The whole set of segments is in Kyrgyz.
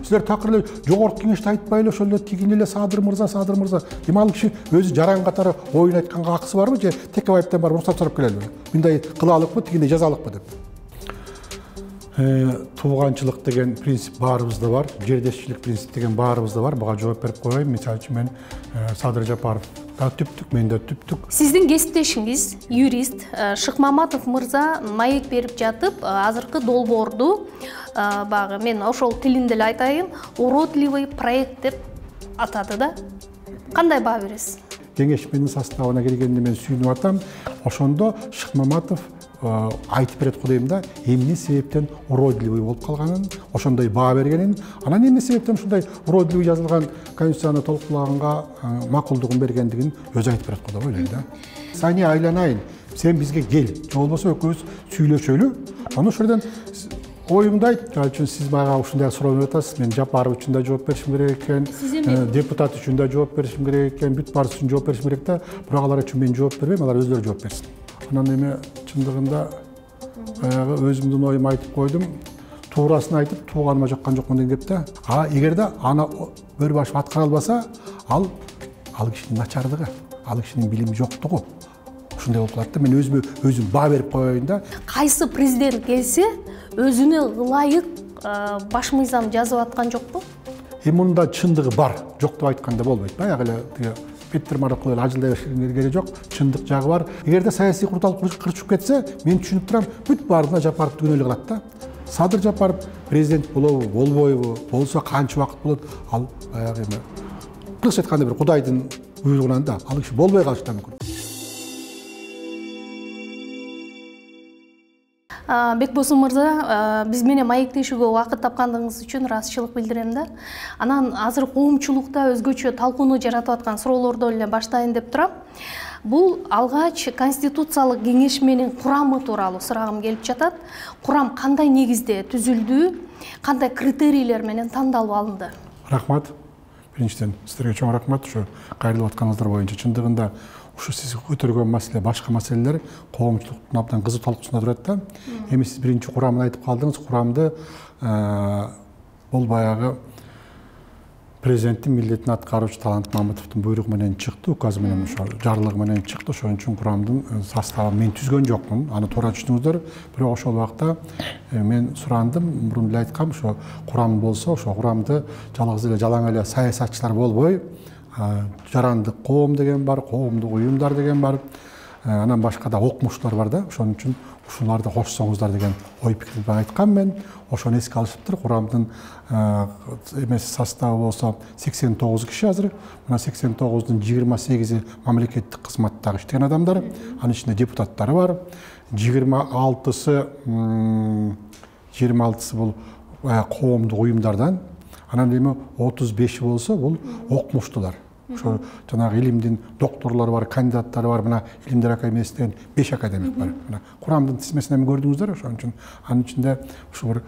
силер такыр эле жогорку кеңеште айтпай эле ошол эле тигин эле Садыр мырза эми ал киши өзү жаран катары оюн айтканга акысы барбы же Текебаевден барып уруксат сурап келелби? Мындай кылалыкпы, тигиндей жазалыкпы деп. Тууганчылык деген принцип баарыбызда бар, жердешчилик принцип деген баарыбызда бар. Буга жооп берип коеюн. Мисалы үчүн мен Садыр Жапаров да түптүк, мен да түптүк. Сиздин кесиптешиңиз, юрист Шыкмаматов мырза маек берип жатып, азыркы долбоорду багы мен ошол тилинде эле айтайын, уродливый проект деп атады да. Кандай баа бересиз? Кеңешменин составына келгенде мен сүйүнүп атам. Ошондо Шыкмаматов айтып берет кудайым да, эмне себептен уродливый болуп калганын, ошондой баа бергенин, анан эмне себептен ушундай уродливый жазылган конституцияны толуктаганга макулдугун бергендигин өзү айтып берет кудайым ойлойм да. Сани айланайын, сен бизге кел, же болбосо экөөбүз сүйлөшөлү. Аны ошол жерден оюмду айт. Үчүн сиз мага ушундай суроо атасыз. Мен Жапаров үчүн да жооп беришим керек экен, депутат үчүн да жооп беришим керек экен, бүт барысы үчүн жооп беришим керек да, бирок алар үчүн мен жооп бербейм, алар өздөрү жооп берсин. Анан эми чындыгында баягы өзүмдүн оюмду айтып койдум. Туурасын айтып, тууганыма жаккан жокмун деген кеп да. Эгерде аны өр башып аткара албаса, ал кишинин начардыгы, ал кишинин билими жоктугу. Ушундай болуп калат да. Мен өзүм баа берип коеюн да. Кайсы президент келсе, өзүнө ылайык баш мыйзам жазып аткан жокпу? Эми мында чындыгы бар, жок деп айтканда болбойт. Баягы эле Петр Маракулов ажылдай беришке жок, чындык жагы бар. Эгерде саясий курултал кырчып кетсе, мен түшүнүп турам, бүт баарына Жапаров түгөн эле кылат да. Садыр Жапаров президент болобу, болбойбу, болсо канча убакыт болот, ал баягы эми кыргызча айтканда бир кудайдын буйругунан да, ал киши болбой калышы да мүмкүн. Бекбосун мырза, биз менен маектешүүгө убакыт тапкандыгыңыз үчүн ыраазычылык билдирем да. Анан азыр коомчулукта өзгөчө талкууну жаратып аткан суроолордон эле баштайын деп турам. Бул алгач конституциялык кеңеш менен курамы тууралуу сурагым келип жатат. Курам кандай негизде түзүлдү, кандай критерийлер менен тандалып алынды? Рахмат. Биринчиден сиздерге чоң рахмат ушу кайрылып атканыңыздар боюнча. Чындыгында ушу сиз көтөргөн маселе, башка маселелер коомчулуктун абдан кызуу талкуусунда турат да. Эми сиз биринчи курамын айтып калдыңыз. Курамды бул баягы президенттин милдетин аткаруучу Талант Мамытовдун буйругу менен чыкты, указы менен ошо жарлыгы менен чыкты. Ошон үчүн курамдын составын мен түзгөн жокмун. Аны туура түшүндүңүздөр. Бирок ошол убакта мен сурандым, мурун эле айткам, ошо курам болсо, ошо курамды жалгыз эле жалаң эле саясатчылар болбой, жарандык коом деген бар, коомдук уюмдар деген бар. Анан башка да окумуштуулар бар да. Ошон үчүн ушуларды кошсоңуздар деген ой пикирди айткам мен. Ошону эске алышыптыр. Курамдын эмеси составы болсо 89 киши азыр. Мына 89дун 28-и мамлекеттик кызматтагы иштеген адамдар. Анын ичинде депутаттары бар. 26-сы бул коомдук уюмдардан. Анан эми 35 болсо бул окумуштуулар. Ошо жанагы илимдин докторлору бар, кандидаттары бар. Мына Илимдер академиясынан 5 академик бар. Мына курамдын тизмесинен көрдүңүздөр. Ошон үчүн анын ичинде ошо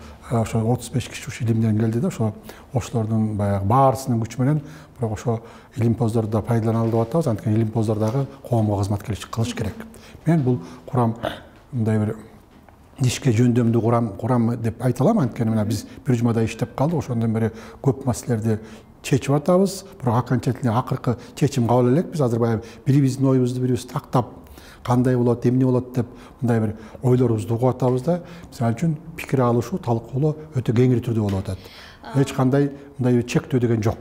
35 киши ушу илимден келди да. Ошолордун баягы баарысынын күчү менен бирок ошо илимпоздорду да пайдалана алып атабыз. Анткени илимпоздар дагы коомго кызмат кылыш керек. Мен бул курам мындай бир ишке жөндөмдүү курам деп айта алам. Анткени мына биз бир жумада иштеп калдык. Ошондон бери көп маселелерди чечип атабыз. Бирок окончательный акыркы чечим кабыл элек. Биз азыр баягы бирибиздин оюбузду бирибиз тактап, кандай болот, эмне болот деп мындай бир ойлорубузду угуп атабыз да. Мисалы үчүн пикир алышуу, талкуулоо өтө кеңири түрдө болуп атат. Эч кандай мындай чектөө деген жок.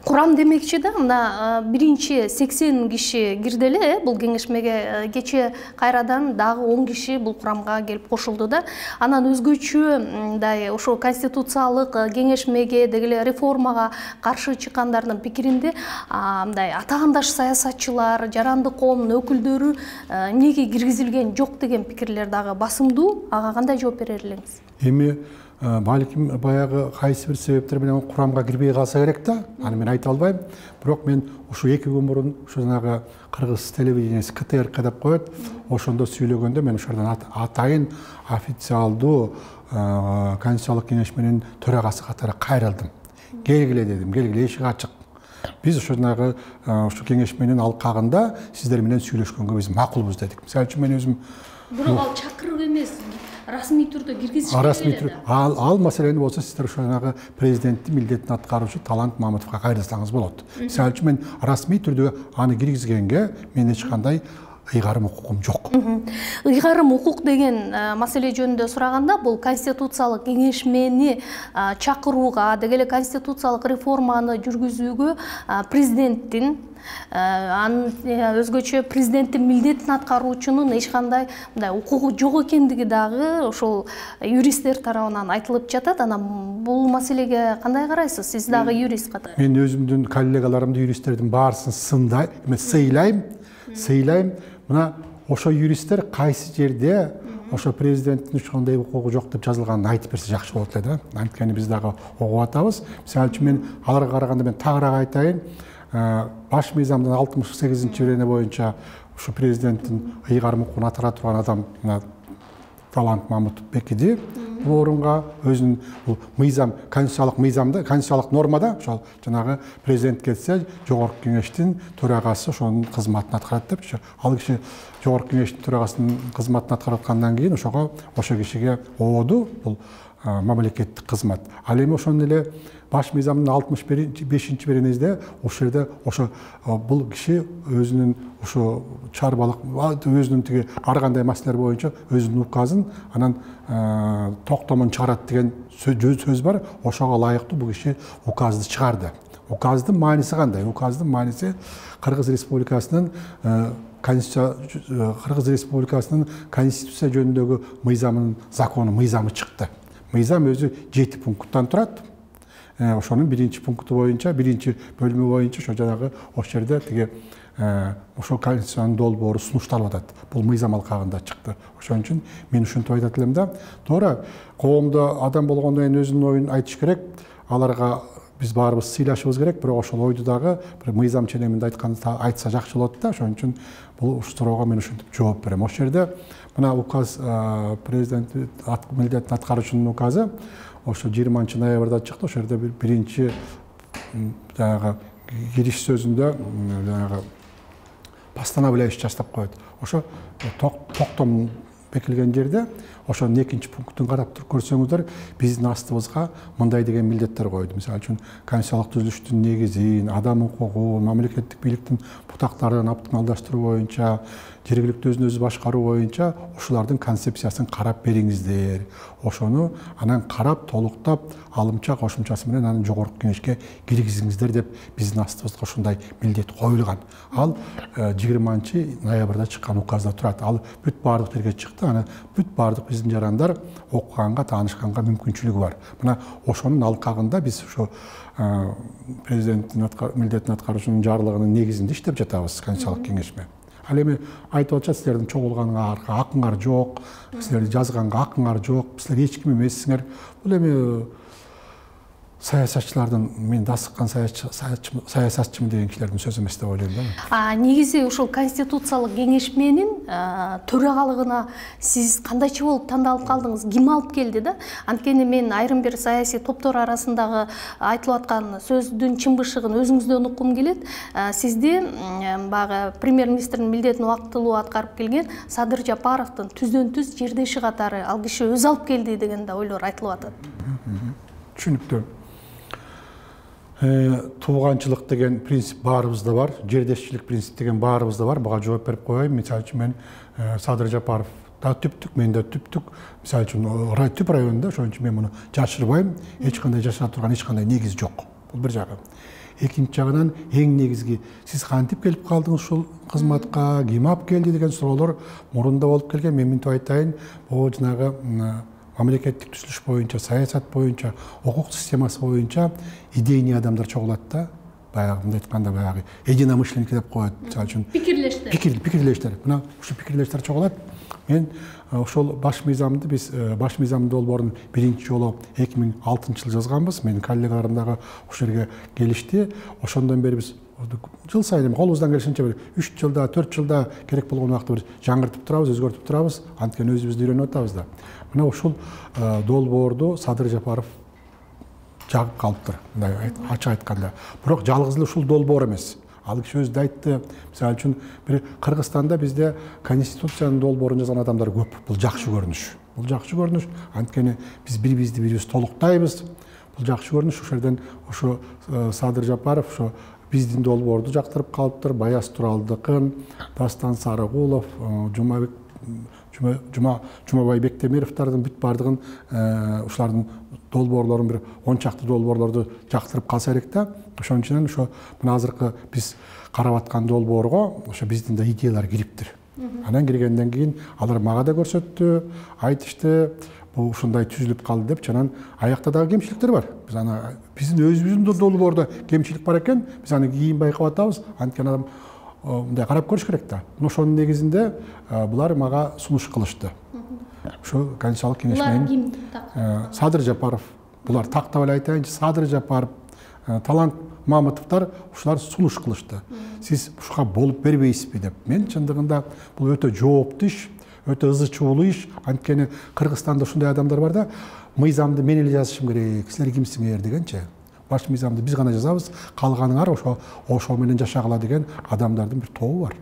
Курам демекчи да, мына биринчи 80 киши кирди эле бул кеңешмеге, кече кайрадан дагы 10 киши бул курамга келип кошулду да. Анан өзгөчө мындай ошо конституциялык кеңешмеге деги реформага каршы чыккандардын пикиринде мындай атаандаш саясатчылар, жарандык коомдун өкүлдөрү эмнеге киргизилген жок деген пикирлер дагы басымдуу. Ага кандай жооп берер элеңиз? Эми балким баягы кайсы бир себептер менен курамга кирбей калса керек да. Аны мен айта албайм. Бирок мен ушу 2 күн мурун ушу жанагы кыргыз телевиденияси КТРК деп коет. Ошондо сүйлөгөндө мен ошордон атайын официалдуу конституциялык кеңешменин төрагасы катары кайрылдым. Келгиле дедим, келгиле, эшик ачык. Биз ошо жанагы ушу кеңешменин алкагында сиздер менен сүйлөшкөнгө биз макулбуз дедик. Мисалы үчүн мен өзүм бирок ал чакырып эмес, расмий түрдө киргизиш расмий түрдө ал маселени болсо сиздер ошонагы президенттин милдетин аткаруучу Талант Мамытовго кайрылсаңыз болот. Мисалы үчүн мен расмий түрдө аны киргизгенге менин эч кандай ыйгарым укугум жок. Ыйгарым укук деген маселе жөнүндө сураганда, бул конституциялык кеңешмени чакырууга, деги эле конституциялык реформаны жүргүзүүгө президенттин өзгөчө президенттин милдетин аткаруучунун эч кандай мындай укугу жок экендиги дагы ошол юристтер тарабынан айтылып жатат. Анан бул маселеге кандай карайсыз? Сиз дагы юрист катары. Мен өзүмдүн коллегаларымды, юристтердин баарысын сыйлайм. Мына ошо юристтер кайсы жерде ошо президенттин ошондой укугу жок деп жазылганын айтып берсе жакшы болот эле да. Анткени биз дагы угуп атабыз. Мисалы үчүн мен аларга караганда мен тагыраак айтайын. Баш мыйзамдын 68-берене боюнча ушу президенттин ыйгарым укугун атыра турган адам Талант Мамытов бекиди. Бул орунга өзүнүн бул мыйзам, конституциялык нормада ошол жанагы президент кетсе, жогорку кеңештин төрагасы ошонун кызматын аткарат деп. Ал киши жогорку кеңештин төрагасынын кызматын аткарып аткандан кийин ошо кишиге ооду бул мамлекеттик кызмат. Ал эми ошондой эле баш мыйзамдын 65-беренесинде ошол жерде ошо бул киши өзүнүн ошо чарбалык өзүнүн тиги ар кандай маселелер боюнча өзүнүн указын анан токтомун чыгарат деген сөз бар. Ошого ылайыктуу бул киши указды чыгарды. Указдын мааниси кандай? Указдын мааниси Кыргыз Республикасынын конституция жөнүндөгү мыйзамы чыкты. Мыйзам өзү 7 пункттан турат. Ошонун биринчи пункту боюнча, биринчи бөлүмү боюнча ошо жанагы ошол жерде тиги ошол конституциянын долбоору сунушталып атат. Бул мыйзам алкагында чыкты. Ошон үчүн мен ушинтип айтат элем да. Туура, коомдо адам болгондон кийин өзүнүн оюн айтыш керек. Аларга биз баарыбыз сыйлашыбыз керек, бирок ошол ойду дагы бир мыйзам ченеминде айтканда айтса жакшы болот да. Ошон үчүн бул суроого мен ушинтип жооп берем. Ошол жерде мына указ президент милдетин аткаруучунун указы ошо 20-ноябрда чыкты. Ошол жерде биринчи жанагы кириш сөзүндө жанагы постановление жастап коет. Ошо токтом бекилген жерде ошонун экинчи пунктун карап туруп көрсөңүздөр, биздин астыбызга мындай деген милдеттер койду. Мисалы үчүн конституциялык түзүлүштүн негизин, адам укугун, мамлекеттик бийликтин бутактарын оптималдаштыруу боюнча, жергиликтүү өзүн өзү башкаруу боюнча ушулардын концепциясын карап бериңиздер. Ошону анан карап, толуктап, алымча кошумчасы менен анан жогорку кеңешке киргизиңиздер деп биздин астыбызга ушундай милдет коюлган. Ал 20-ноябрда чыккан указда турат. Ал бүт баардык жерге чыкты. Аны бүт баардык биздин жарандар окуганга, таанышканга мүмкүнчүлүгү бар. Мына ошонун алкагында биз ошо президенттин милдетин аткаруучунун жарлыгынын негизинде иштеп жатабыз конституциялык кеңешме. Ал эми айтып атышат, силердин чогулганыңарга акыңар жок, силерди жазганга акыңар жок, силер эч ким эмессиңер. Бул эми саясатчылардын, мен дасыккан саясатчымын деген кишилердин сөзү эмес деп ойлойм да. Негизи ушул конституциялык кеңешменин төрагалыгына сиз кандайча болуп тандалып калдыңыз? Ким алып келди да? Анткени мен айрым бир саясий топтор арасындагы айтылып аткан сөздүн чынбышыгын өзүңүздөн уккум келет. Сизди баягы премьер-министрдин милдетин убактылуу аткарып келген Садыр Жапаровдун түздөн-түз жердеши катары ал киши өзү алып келди деген да ойлор айтылып атат. Түшүнүктүү. Тууганчылык деген принцип баарыбызда бар, жердешчилик принцип деген баарыбызда бар. Буга жооп берип коеюн. Мисалы үчүн мен Садыр Жапаров да түптүк, мен да түптүк. Мисалы үчүн түп районунда, ошон үчүн мен муну жашырбайм. Эч кандай жашап турган эч кандай негиз жок. Бул бир жагы. Экинчи жагынан эң негизги сиз кантип келип калдыңыз ушул кызматка, ким алып келди деген суроолор мурунда болуп келген. Мен мынтип айтайын, бул жанагы мамлекеттик түзүлүш боюнча, саясат боюнча, укук системасы боюнча идейный адамдар чогулат да. Баягы мындай айтканда баягы единомышленники деп коет. Мисалы үчүн пикирлештер. Мына ушул пикирлештер чогулат. Мен ошол баш мыйзамды биз баш мыйзам долбоорун биринчи жолу 2006-жылы жазганбыз. Менин коллегаларым дагы ушул жерге келишти. Ошондон бери биз жыл сайын колубуздан келишинче бир 3 жылда, 4 жылда керек болгон убакытта бир жаңыртып турабыз, өзгөртүп турабыз. Анткени өзүбүздү үйрөнүп атабыз да. Мына ушул долбоорду Садыр Жапаров жагып калыптыр. Мындай ачык айтканда. Бирок жалгыз эле ушул долбоор эмес. Ал киши өзү да айтты. Мисалы үчүн бир Кыргызстанда бизде конституциянын долбоорун жазган адамдар көп. Бул жакшы көрүнүш. Бул жакшы көрүнүш. Анткени биз бири-бирибизди толуктайбыз. Бул жакшы көрүнүш. Ошол жерден ошо Садыр Жапаров ошо биздин долбоорду жактырып калыптыр. Баяз Туралдыкын, Дастан Сарыгулов, Жумабай Бектемировдордун бүт бардыгын ушулардын долбоорлорун бир 10 чакты долбоорлорду жактырып калса керек да. Ошон үчүн ошо мына азыркы биз карап аткан долбоорго ошо биздин да идеялар кириптир. Анан киргенден кийин алар мага да көрсөттү, айтышты, бул ушундай түзүлүп калды деп. Анан аякта дагы кемчиликтер бар. Биз аны биздин өзүбүздүн долбоордо кемчилик бар экен, биз аны кийин байкап атабыз. Анткени адам мындай карап көрүш керек да. Ошонун негизинде булар мага сунуш кылышты. Ошо Конституциялык кеңешменин Садыр Жапаров, булар тактап эле айтайынчы, Садыр Жапаров, Талант Мамытовдор ушулар сунуш кылышты. Сиз ушуга болуп бербейсизби деп. Мен чындыгында бул өтө жооптуу иш, өтө ызы чуулуу иш. Анткени Кыргызстанда ушундай адамдар бар да, мыйзамды мен эле жазышым керек, силер кимсиңер дегенчи. Баш мыйзамды биз гана жазабыз, калганыңар ошол менен жашагыла деген адамдардын бир тобу бар.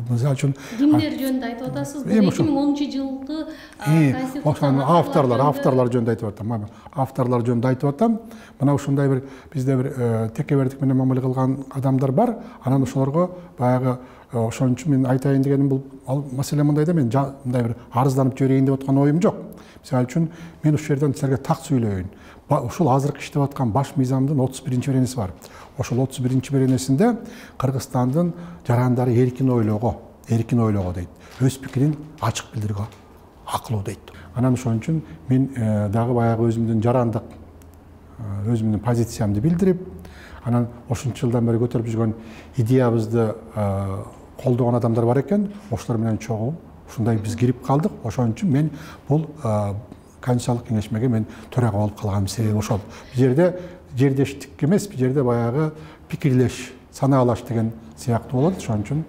Мисалы үчүн кимдер жөнүндө айтып атасыз? Бул 2010-жылкы Конституциянын авторлор жөнүндө айтып атам. Авторлор жөнүндө айтып атам. Мына ушундай бир бизде бир текебердик менен мамиле кылган адамдар бар. Анан ошолорго баягы ошон үчүн мен айтайын дегеним бул маселе мындай да, мен мындай бир арызданып жиберейин деп аткан оюм жок. Мисалы үчүн мен ушул жерден силерге так сөйлөйүн. Ушул азыркы иштеп аткан баш мыйзамдын 31-беренеси бар. Ошол 31-беренесинде Кыргызстандын жарандары эркин ойлоого дейт. Өз пикирин ачык билдирүүгө акылуу дейт. Анан ошон үчүн мен дагы баягы өзүмдүн жарандык өзүмдүн позициямды билдирип, анан ошончо жылдан бери көтөрүп жүргөн идеябызды колдогон адамдар бар экен. Ошолор менен чогуу ушундай биз кирип калдык. Ошон үчүн мен бул Конституциялык кеңешмеге мен төрага болуп калганымдын себеби ошол. Бул жерде жердештик эмес, бул жерде баягы пикирлеш, санаалаш деген сыяктуу болот. Ошон үчүн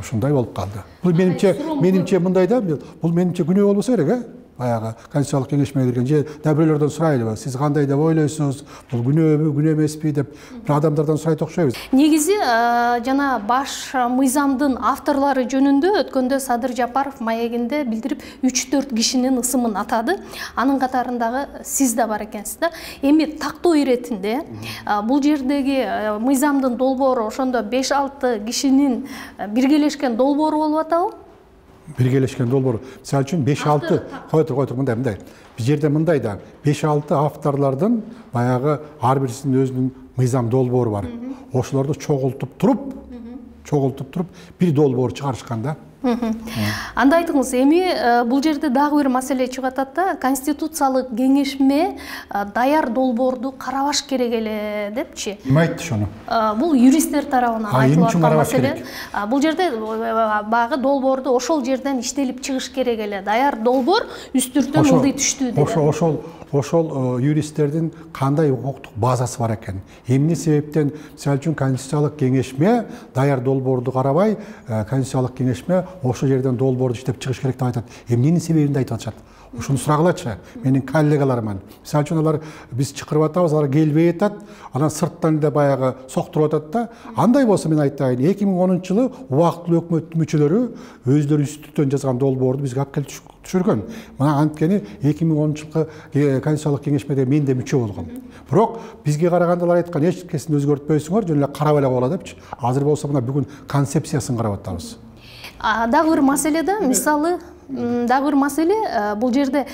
ушундай болуп калды. Бул менимче мындай да, бул менимче күнөө болбосо керек, баягы Конституциялык кеңешмеге кирген же да бирөөлөрдөн сурайлыбы, сиз кандай деп ойлойсуз, бул күнөөбү, күнөө эмеспи деп бир адамдардан сурайт окшойбуз. Негизи жана баш мыйзамдын авторлору жөнүндө өткөндө Садыр Жапаров маегинде билдирип 3-4 кишинин ысымын атады. Анын катарындагы сиз да бар экенсиз да. Эми тактоо иретинде бул жердеги мыйзамдын долбоору ошондо 5-6 кишинин биргелешкен долбоору болуп атабы? Биргелешкен долбоор. Мисалы үчүн 5-6 кой тур мындай. Биз жерде мындай да 5-6 авторлордун баягы ар бирисинин өзүнүн мыйзам долбоору бар. Ошолорду чогултуп туруп бир долбоор чыгарышкан да. Анда айтыңыз, эми бул жерде дагы бир маселе чыгып атат да, Конституциялык кеңешме даяр долбоорду карабаш керек эле депчи. Ким айтты ошону? Бул юристтер тарабынан айтылып аткан маселе. Бул жерде багы долбоорду ошол жерден иштелип чыгыш керек эле. Даяр долбоор үстүртөн ылдый түштү деди. Ошол юристтердин кандай укуктук базасы бар экен. Эмне себептен, мисалы үчүн Конституциялык кеңешме даяр долбоорду карабай, Конституциялык кеңешме ошол жерден долбоорду иштеп чыгыш керек деп айтат. Эмненин себебинде айтып атышат? Ушуну сурагалачы. Менин коллегаларым. Мисалы үчүн алар биз чакырып атабыз, алар келбей атат, анан сырттан да баягы соктуруп атат да. Андай болсо мен айтайын, 2010-жылы убактылуу өкмөттүн мүчөлөрү өздөрү үстүртөн жазган долбоорду бизге алып келип түшүргөн. Мына анткени 2010-жылкы Конституциялык кеңешмеде мен да мүчө болгом. Бирок бизге караганда алар айткан эч нерсени өзгөртпөйсүңөр, жөн эле карап эле койгула депчи. Азыр болсо мына бүгүн концепциясын карап атабыз. Дагы бир маселе да, мисалы дагы бир маселе, бул жерде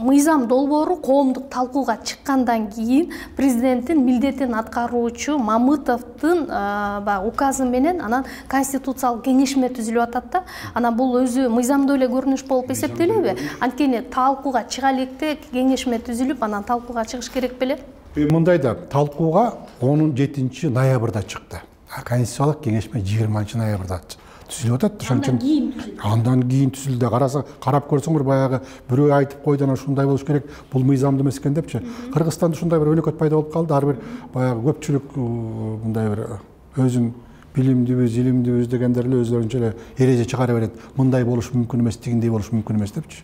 мыйзам долбоору коомдук талкууга чыккандан кийин президенттин милдетин аткаруучу Мамытовдун указы менен анан Конституциялык кеңешме түзүлүп атат да. Анан бул өзү мыйзамдуу эле көрүнүш болуп эсептелеби? Анткени талкууга чыга электе кеңешме түзүлүп, анан талкууга чыгыш керек беле? Мындай да, талкууга 17 ноябрда чыкты. Конституциялык кеңешме 20 ноябрда түзүлүп атат. Андан кийин түзүлдү. Карап көрсөңөр баягы бирөө айтып койду, ушундай болуш керек, бул мыйзамдуу эмес экен депчи. Кыргызстанда ушундай бир өнөкөт пайда болуп калды. Ар бир баягы көпчүлүк мындай бир өзүн билимдүүбүз, илимдүүбүз дегендер эле өздөрүнчө эле эреже чыгара берет. Мындай болуш мүмкүн эмес, тигиндей болуш мүмкүн эмес депчи.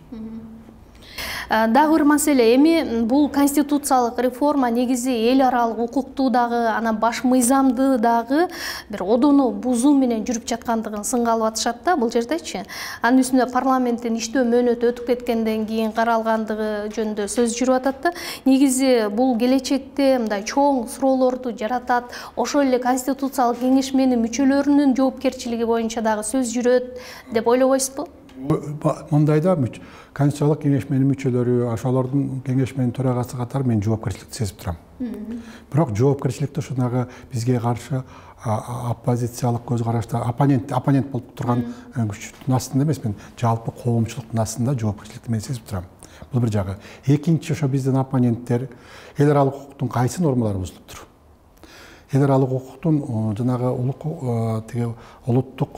Дагы бир маселе, эми бул конституциялык реформа негизи эл аралык укукту дагы, анан баш мыйзамды дагы бир одону бузуу менен жүрүп жаткандыгын сынга алып атышат да бул жердечи. Анын үстүнө парламенттин иштөө мөөнөтү өтүп кеткенден кийин каралгандыгы жөнүндө сөз жүрүп атат да. Негизи бул келечекте мындай чоң суроолорду жаратат. Ошол эле конституциялык кеңешменин мүчөлөрүнүн жоопкерчилиги боюнча дагы сөз жүрөт деп ойлобойсузбу? Мындайда конституциялык кеңешменин мүчөлөрү, ошолордун кеңешменин төрагасы катары мен жоопкерчиликти сезип турам. Бирок жоопкерчиликти ушунагы бизге каршы оппозициялык көз карашта оппонент болуп турган күчтүн астында эмес, мен жалпы коомчулуктун астында жоопкерчиликти мен сезип турам. Бул бир жагы. Экинчи, ошо биздин оппоненттер эл аралык укуктун кайсы нормалары бузулуптур? Эл аралык укуктун жанагы улуттук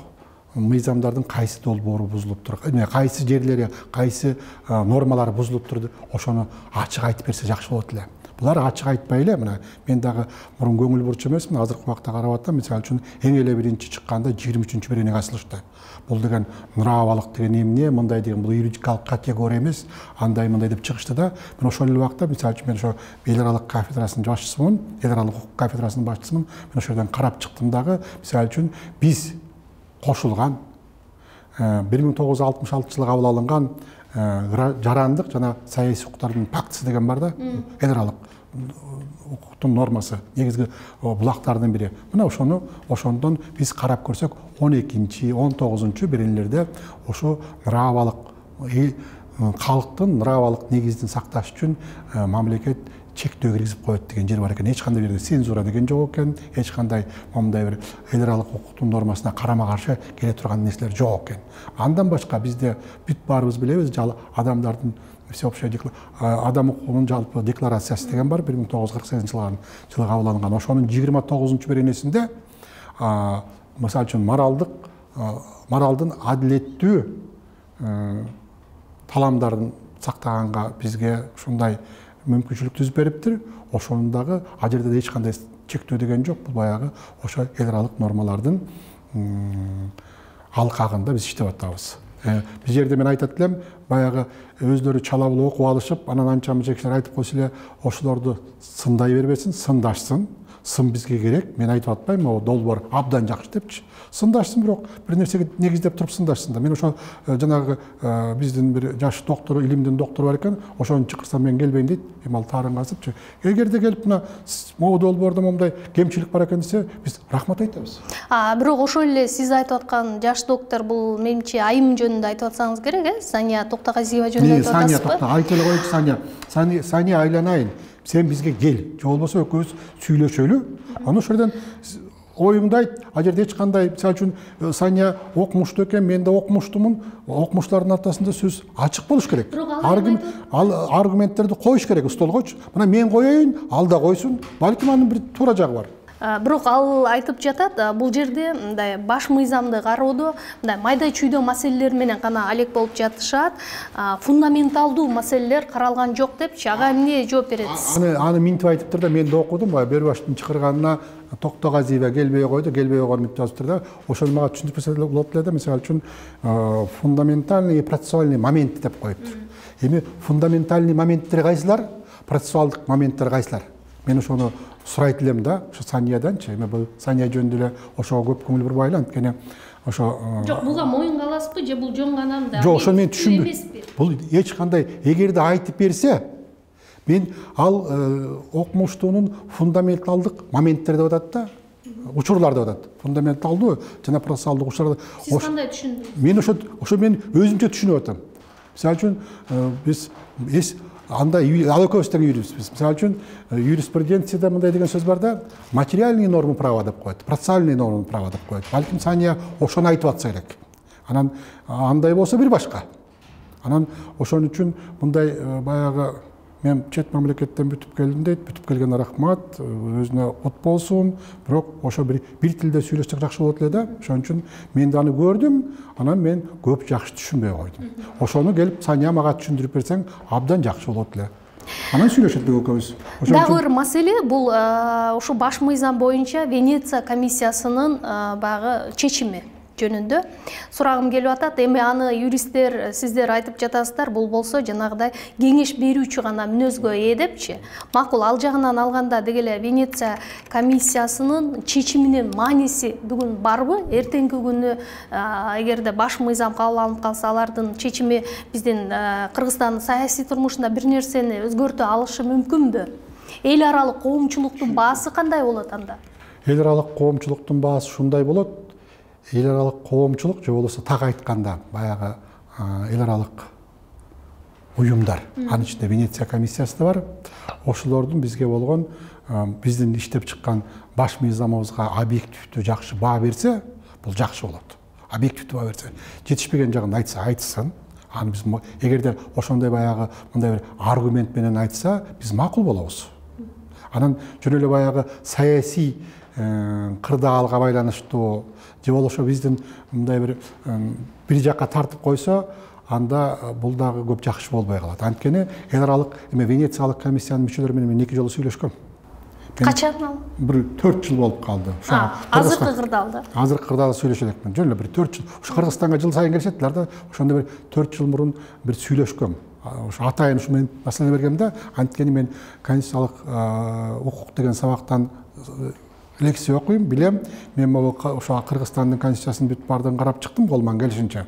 мыйзамдардын кайсы долбоору бузулуптур, кайсы жерлери, кайсы нормалары бузулуптур, ошону ачык айтып берсе жакшы болот эле. Булар ачык айтпай эле, мына мен дагы мурун көңүл бурчу эмесмин, азыркы убакта карап атам, мисалы үчүн эң эле биринчи чыкканда 23-чү беренеге асылышты. Бул деген нравалык деген эмне, мындай деген бул юридикалык категория эмес, андай мындай деп чыгышты да. Мен ошол эле убакта мисалы үчүн мен ошо эл аралык кафедрасынын башчысымын, эл аралык укук кафедрасынын башчысымын. Мен ошол жерден карап чыктым дагы, мисалы үчүн биз кошулган 1966 жылы кабыл алынган жарандык жана саясий укуктардын пактысы деген бар да, эл аралык укуктун нормасы, негизги булактардын бири. Мына ошондон биз карап көрсөк 12-19 беренелерде ошо нравалык калктын нравалык негиздин сакташ үчүн мамлекет чектөө киргизип коет деген жер бар экен. Эч кандай жерде цензура деген жок экен, эч кандай момундай бир эл аралык укуктун нормасына карама-каршы келе турган нерселер жок экен. Андан башка бизде бүт баарыбыз билебиз, адамдардын всеобщая адам укугунун жалпы декларациясы деген бар, 1948 жылы кабыл алынган. Ошонун 29-чу беренесинде мисалы үчүн моралдын адилеттүү таламдарын сактаганга бизге ушундай мүмкүнчүлүк түзүп бериптир. Ошондагы ал жерде эч кандай чектөө деген жок. Бул баягы ошо эл аралык нормалардын алкагында биз иштеп атабыз. Биз жерде мен айтат элем, баягы өздөрү чала бул окуп алышып, анан анча-мынча кишилер айтып койсо эле, ошолорду сындай бербесин, сындашсын. Сын бизге керек. Мен айтып атпайм, о долбоор абдан жакшы депчи. Сындашсын, бирок бир нерсеге негиздеп туруп сындашсын да. Мен ошо жанагы биздин бир жаш доктор, илимдин доктору бар экен, ошону чакырсам мен келбейин дейт. Ал таарын казыпчы. Эгерде келип мына могу долбоордо момундай кемчилик бар экен десе, биз рахмат айтабыз. Бирок ошол эле сиз айтып аткан жаш доктор, бул менимче айым жөнүндө айтып атсаңыз керек, Сания Токтогазиева жөнүндө айтып атасызбы? Айта эле коечу, Сания айланайын. Сен бизге кел, же болбосо экөөбүз сүйлөшөлү. Аны ошол жерден оюңду айт. Ал жерде эч кандай, мисалы үчүн Сания окумуштуу экен, мен да окумуштумун. Окумуштуулардын ортосунда сөз ачык болуш керек. Ал аргументтерди коюш керек столгочу. Мына мен коеюн, ал да койсун. Балким анын бир туура жагы бар. Бирок ал айтып жатат, бул жерде мындай баш мыйзамды кароодо мындай майда чүйдө маселелер менен гана алек болуп жатышат, фундаменталдуу маселелер каралган жок депчи. Ага эмне жооп бересиз? Аны минтип айтыптыр да, мен да окудум, Бербаштын чакырганына Токтогазиева келбей койду, минтип жазыптыр да. Ошону мага түшүндүрүп берсе болот эле да, мисалы үчүн фундаментальный и процессуальный момент деп коюптур. Эми фундаментальный моменттер кайсылар, процессуалдык моменттер кайсылар? Мен ошону сурайт элем да, ошо Санияданчы. Эми бул Сания жөнүндө эле ошого көп көңүл бурбайлы, анткени ошо жок, буга моюнга аласызбы же бул жөн гана да? Жок, ошо мен түшүнбөйм. Бул эч кандай, эгерде айтып берсе, мен ал окумуштуунун фундаменталдык моменттери деп атат да, учурлар деп атат. Фундаменталдуу жана процессуалдык учурлар. Сиз кандай түшүндүңүз? Мен ошо мен өзүмчө түшүнүп атам. Мисалы үчүн биз анда ал экөөбүз тең юристпиз. Мисалы үчүн юриспруденцияда мындай деген сөз бар да, материальные нормы права деп коет, процессуальные нормы права деп коет. Балким Сания ошону айтып атса керек. Анан андай болсо бир башка. Анан ошон үчүн мындай баягы мен чет мамлекеттен бүтүп келдим дейт, бүтүп келгенге рахмат, өзүнө кут болсун, бирок ошо бир тилде сүйлөшсөк жакшы болот эле да. Ошон үчүн мен да аны көрдүм, анан мен көп жакшы түшүнбөй койдум. Ошону келип Сания мага түшүндүрүп берсең, абдан жакшы болот эле. Анан сүйлөшөт экөөбүз. Дагы бир маселе бул ошо баш мыйзам боюнча Венеция комиссиясынын баягы чечими. жөнүндө сурагым келип атат. Эми аны юристтер сиздер айтып жатасыздар, бул болсо жанагыдай кеңеш берүүчү гана мүнөзгө ээ депчи. Макул, ал жагынан алганда деги эле Венеция комиссиясынын чечиминин мааниси бүгүн барбы? Эртеңки күнү эгерде баш мыйзам кабыл алынып калса, алардын чечими биздин Кыргызстандын саясий турмушунда бир нерсени өзгөртө алышы мүмкүнбү? Эл аралык коомчулуктун баасы кандай болот анда? Эл аралык коомчулуктун баасы ушундай болот. Эл аралык коомчулук же болбосо так айтканда баягы эл аралык уюмдар, анын ичинде Венеция комиссиясы да бар. Ошолордун бизге болгон биздин иштеп чыккан баш мыйзамыбызга объективдүү жакшы баа берсе, бул жакшы болот. Объективдүү баа берсе, жетишпеген жагын айтса айтсын. Аны биз эгерде ошондой баягы мындай бир аргумент менен айтса, биз макул болобуз. Анан жөн эле баягы саясий кырдаалга байланыштуу же болбосо биздин мындай бир жакка тартып койсо, анда бул дагы көп жакшы болбой калат. Анткени эл аралык Венециялык комиссиянын мүчөлөрү менен мен 2 жолу сүйлөшкөм. Качан ал? Бир 4 жыл болуп калды. Азыркы кырдаалда. Азыркы кырдаалда сүйлөшө элекмин. Жөн эле бир 4 жыл. Ушу Кыргызстанга жыл сайын келишеттилер да. Ошондо бир 4 жыл мурун бир сүйлөшкөм. Ошо атайын ушу мен маселени бергемде, анткени мен конституциялык укук деген сабактан лекция окуйм, билем. Мен ошо Кыргызстандын конституциясын бүт бардын карап чыктым колуман келишинче.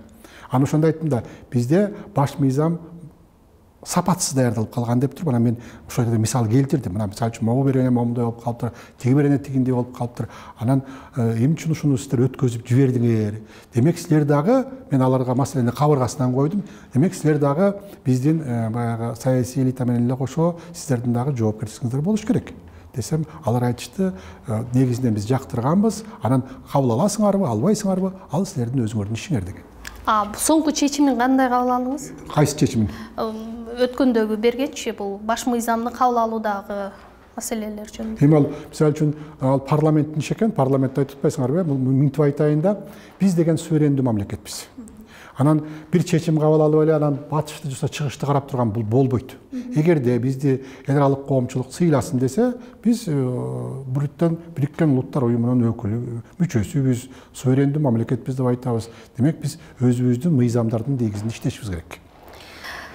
Аны ошондо айттым да, бизде баш мыйзам сапатсыз даярдалып калган деп туруп, анан мен ошол жерде мисал келтирдим. Мына мисалы үчүн могу берене момундай болуп калыптыр, тиги берене тигиндей болуп калыптыр. Анан эмне үчүн ушуну сиздер өткөзүп жибердиңер? Демек силер дагы, мен аларга маселени кабыргасынан койдум. Демек силер дагы биздин баягы саясий элита менен эле кошо сиздердин дагы жоопкерчилигиңиздер болуш керек. Десем, алар айтышты, негизинен биз жактырганбыз, анан кабыл аласыңарбы, албайсыңарбы, ал силердин өзүңөрдүн ишиңер деген. Соңку чечимин кандай кабыл алдыңыз? Кайсы чечимин? Өткөндөгү бергенчи бул баш мыйзамды кабыл алуудагы маселелер жөнүндө. Эми ал мисалы үчүн ал парламенттин иши экен, парламентте айтып атпайсыңарбы? Бул мынтип айтайын да, биз деген суверендүү мамлекетпиз. Анан бир чечим кабыл алып эле анан батышты жаса чыгышты карап турган бул болбойт. Эгерде бизди эл аралык коомчулук сыйласын десе, биз Бүрүттөн Бириккен Улуттар уюмунун өкүлү, мүчөсүбүз, суверендүү мамлекетпиз деп айтабыз. Демек биз өзүбүздүн мыйзамдардын негизинде иштешибиз керек.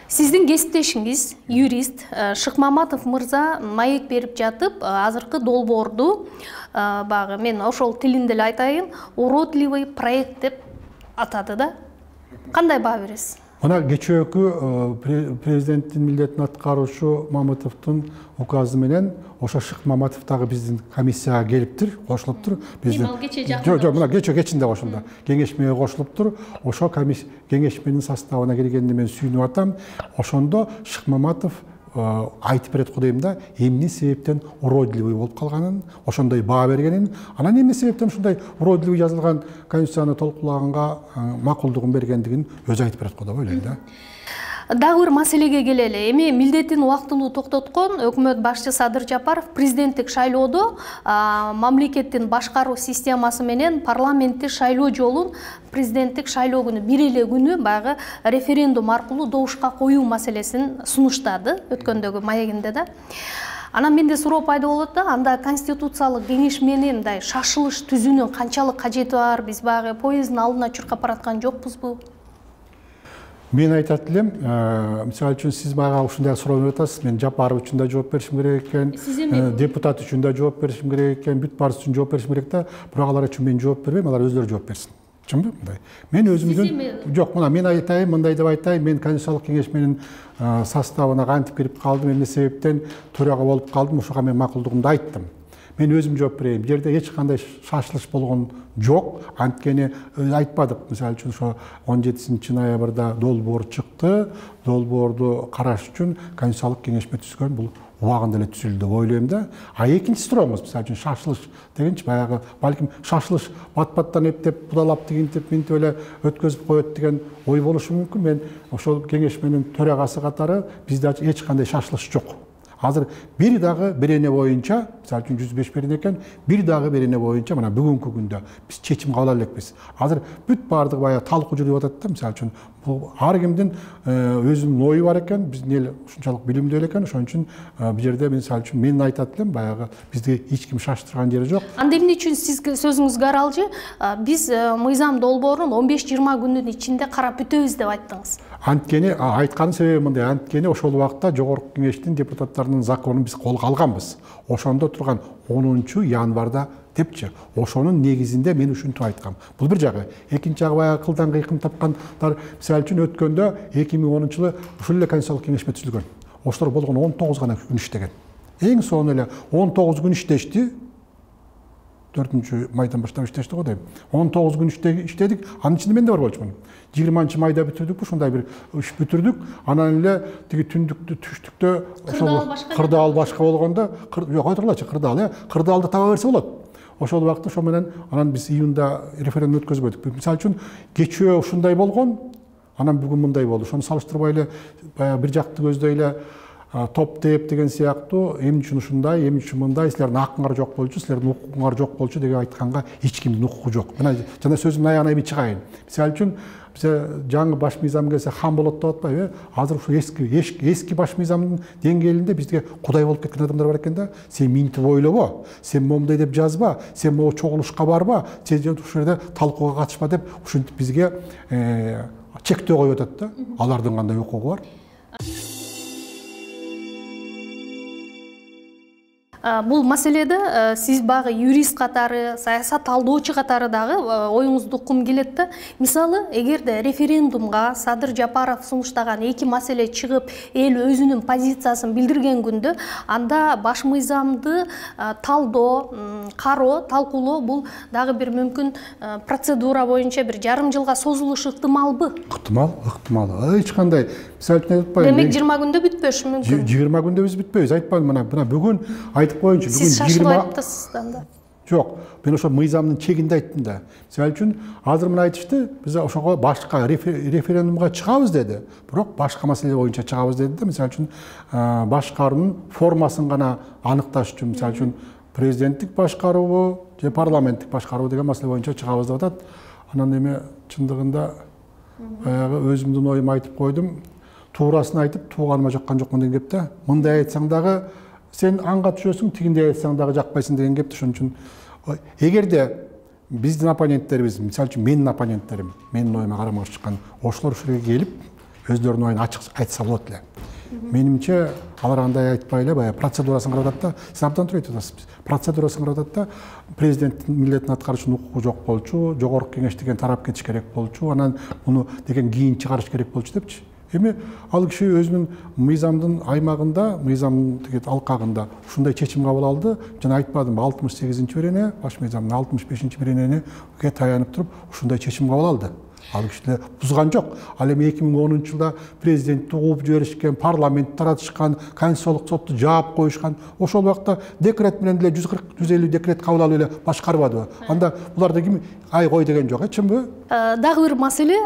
Сиздин кесиптешиңиз, юрист Шыкмаматов мырза маек берип жатып, азыркы долбоорду багы мен ошол тилинде эле айтайын, уродливый проект деп атады да. Кандай баа бересиз? Мына кечээкү президенттин милдетин аткаруучу Мамытовдун указы менен ошо Шыкмаматов дагы биздин комиссияга келиптир, кошулуптур. Биздин жок, мына кечинде ошондо кеңешмеге кошулуптур. Ошо кеңешменин составына киргенди мен сүйүнүп атам. Ошондо Шыкмаматов айтып берет кудайым да, эмне себептен уродливый болуп калганын, ошондой баа бергенин, анан эмне себептен ушундай уродливый жазылган конституцияны толкулаганга макулдугун бергендигин өзү айтып берет кудайым ойлойм да. Дагы бир маселеге келели. Эми милдетин убактылуу токтоткон өкмөт башчы Садыр Жапаров президенттик шайлоодо мамлекеттин башкаруу системасы менен парламенттик шайлоо жолун президенттик шайлоо күнү бир эле күнү баягы референдум аркылуу добушка коюу маселесин сунуштады өткөндөгү маегинде да. Анан менде суроо пайда болот да, анда конституциялык кеңешменин мындай шашылыш түзүүнүн канчалык кажети бар? Биз баягы поезддин алдына чуркап бараткан жокпузбу? Мен айтат элем, мисалы үчүн сиз мага ушундай суроо берип атасыз, мен Жапаров үчүн да жооп беришим керек экен, депутат үчүн да жооп беришим керек экен, бүт баарысы үчүн жооп беришим керек да, бирок алар үчүн мен жооп бербейм, алар өздөрү жооп берсин. Чынбы мындай? Мен өзүмдүн жок, мына мен айтайын, мындай деп айтайын, мен конституциялык кеңешменин составына кантип кирип калдым, эмне себептен төрага болуп калдым, ошого мен макулдугумду айттым. Мен өзүм жооп берейин. Жерде эч кандай шашылыш болгон жок. Анткени айтпадык. Мисалы үчүн ошо 17-ноябрда долбоор чыкты. Долбоорду караш үчүн конституциялык кеңешме түзгөн, бул убагында эле түзүлдү деп ойлойм да. А экинчи суроңуз, мисалы үчүн шашылыш дегенчи баягы балким шашылыш бат-баттан эптеп, будалап тигинтип, минтип эле өткөзүп коет деген ой болушу мүмкүн. Мен ошол кеңешменин төрагасы катары бизде эч кандай шашылыш жок. Азыр бир дагы берене боюнча, мисалы үчүн 105 берене экен, бир дагы берене боюнча мына бүгүнкү күндө биз чечим кабыл ала элекпиз. Азыр бүт баардыгы баягы талкуу жүрүп атат да, мисалы үчүн бул ар кимдин өзүнүн ою бар экен, биздин эл ушунчалык билимдүү эле экен, ошон үчүн бул жерде мисалы үчүн мен айтат элем, баягы бизди эч ким шаштырган жери жок. Анда эмне үчүн сиз сөзүңүзгө аралжы биз мыйзам долбоорун 15-20 күндүн ичинде карап бүтөбүз деп айттыңыз. Анткени айтканын себеби мындай, анткени ошол убакта жогорку кеңештин депутаттарынын законун биз колго алганбыз. Ошондо турган 10-январда депчи. Ошонун негизинде мен ушинтип айткам. Бул бир жагы. Экинчи жагы баягы кылдан кыйкым тапкандар, мисалы үчүн өткөндө 2010-жылы ушул эле конституциялык кеңешме түзүлгөн. Ошолор болгон 19 гана күн иштеген. Эң сонун эле 19 күн иштешти. 4-майдан баштап иштешти го дейм. 19 күн иштедик. Анын ичинде мен да бар болчумун. 20-майда бүтүрдүк, ушундай бир иш бүтүрдүк. Анан эле тиги түндүктө, түштүктө ошол кырдаал башка болгондо, жок айтырлачы кырдаал, кырдаалды таба берсе болот. Ошол убакта ошо менен анан биз июнда референдум өткөзбөдүк. Мисалы үчүн кечөө ушундай болгон, анан бүгүн мындай болду. Ошону салыштырбай эле баягы бир жакты көздөй эле топ деп деген сыяктуу эмне үчүн ушундай, эмне үчүн мындай, силердин акыңар жок болчу, силердин укугуңар жок болчу деп айтканга эч кимдин укугу жок. Мына жана сөзүмдүн аягына эми чыгайын. Мисалы үчүн бизе жаңы баш мыйзам келсе хан болот деп атпайбы? Азыр ушу эски баш мыйзамдын деңгээлинде бизге кудай болуп кеткен адамдар бар экен да. Сен минтип ойлобо, сен момундай деп жазба, сен могу чогулушка барба, сен ушул жерде талкууга катышпа деп ушинтип бизге чектөө коюп атат да. Алардын кандай укугу бар? Бул маселеде сиз багы юрист катары, саясат талдоочу катары дагы оюңузду уккум келет да. Мисалы, эгерде референдумга Садыр Жапаров сунуштаган эки маселе чыгып, эл өзүнүн позициясын билдирген күндө, анда баш мыйзамды талдоо, кароо, талкуулоо бул дагы бир мүмкүн процедура боюнча бир жарым жылга созулушу ыктымалбы? Ыктымал. Эч кандай. Мисалы үчүн айтпайм. Демек 20 күндө бүтпөшү мүмкүн. 20 күндө биз бүтпөйбүз, айтпайм. Мына бүгүн айтып коеюнчу, бүгүн 20 Жок, мен ошо мыйзамдын чегинде айттым да. Мисалы үчүн азыр мына айтышты, биз ошого башка референдумга чыгабыз деди. Бирок башка маселе боюнча чыгабыз деди да. Мисалы үчүн башкаруунун формасын гана аныкташ үчүн, мисалы үчүн президенттик башкаруубу же парламенттик башкаруубу деген маселе боюнча чыгабыз деп атат. Анан эми чындыгында баягы өзүмдүн оюмду айтып койдум. Туурасын айтып, тууганыма жаккан жокмун деген кеп да. Мындай айтсаң дагы сен аңга түшөсүң, тигиндей айтсаң дагы жакпайсың деген кеп. Ошон үчүн эгерде биздин оппоненттерибиз, мисалы үчүн менин оппоненттерим, менин оюма карама каршы чыккан, ошолор ушул жерге келип, өздөрүнүн оюн ачык айтса болот эле. Менимче алар андай айтпай эле, баягы процедурасын карап атат да. Сиз абдан туура айтып атасыз. Процедурасын карап атат да. Президенттин милдетин аткарышынын укугу жок болчу, жогорку кеңеш деген тарап кетиш керек болчу, анан муну деген кийин чыгарыш керек болчу депчи. Эми ал киши өзүнүн мыйзамдын аймагында, мыйзамдын тиги алкагында ушундай чечим кабыл алды. Жана айтпадым, 68-берене, баш мыйзамдын 65-беренеге таянып туруп ушундай чечим кабыл алды. Ал киши бузган жок. Ал эми 2010-жылда президентти кууп жиберишкен, парламент таратышкан, конституциялык сотту жаап коюшкан. Ошол убакта декрет менен деле 140-150 декрет кабыл алып эле башкарбадыбы? Анда буларды ким ай кой деген жок, чынбы? Дагы бир маселе,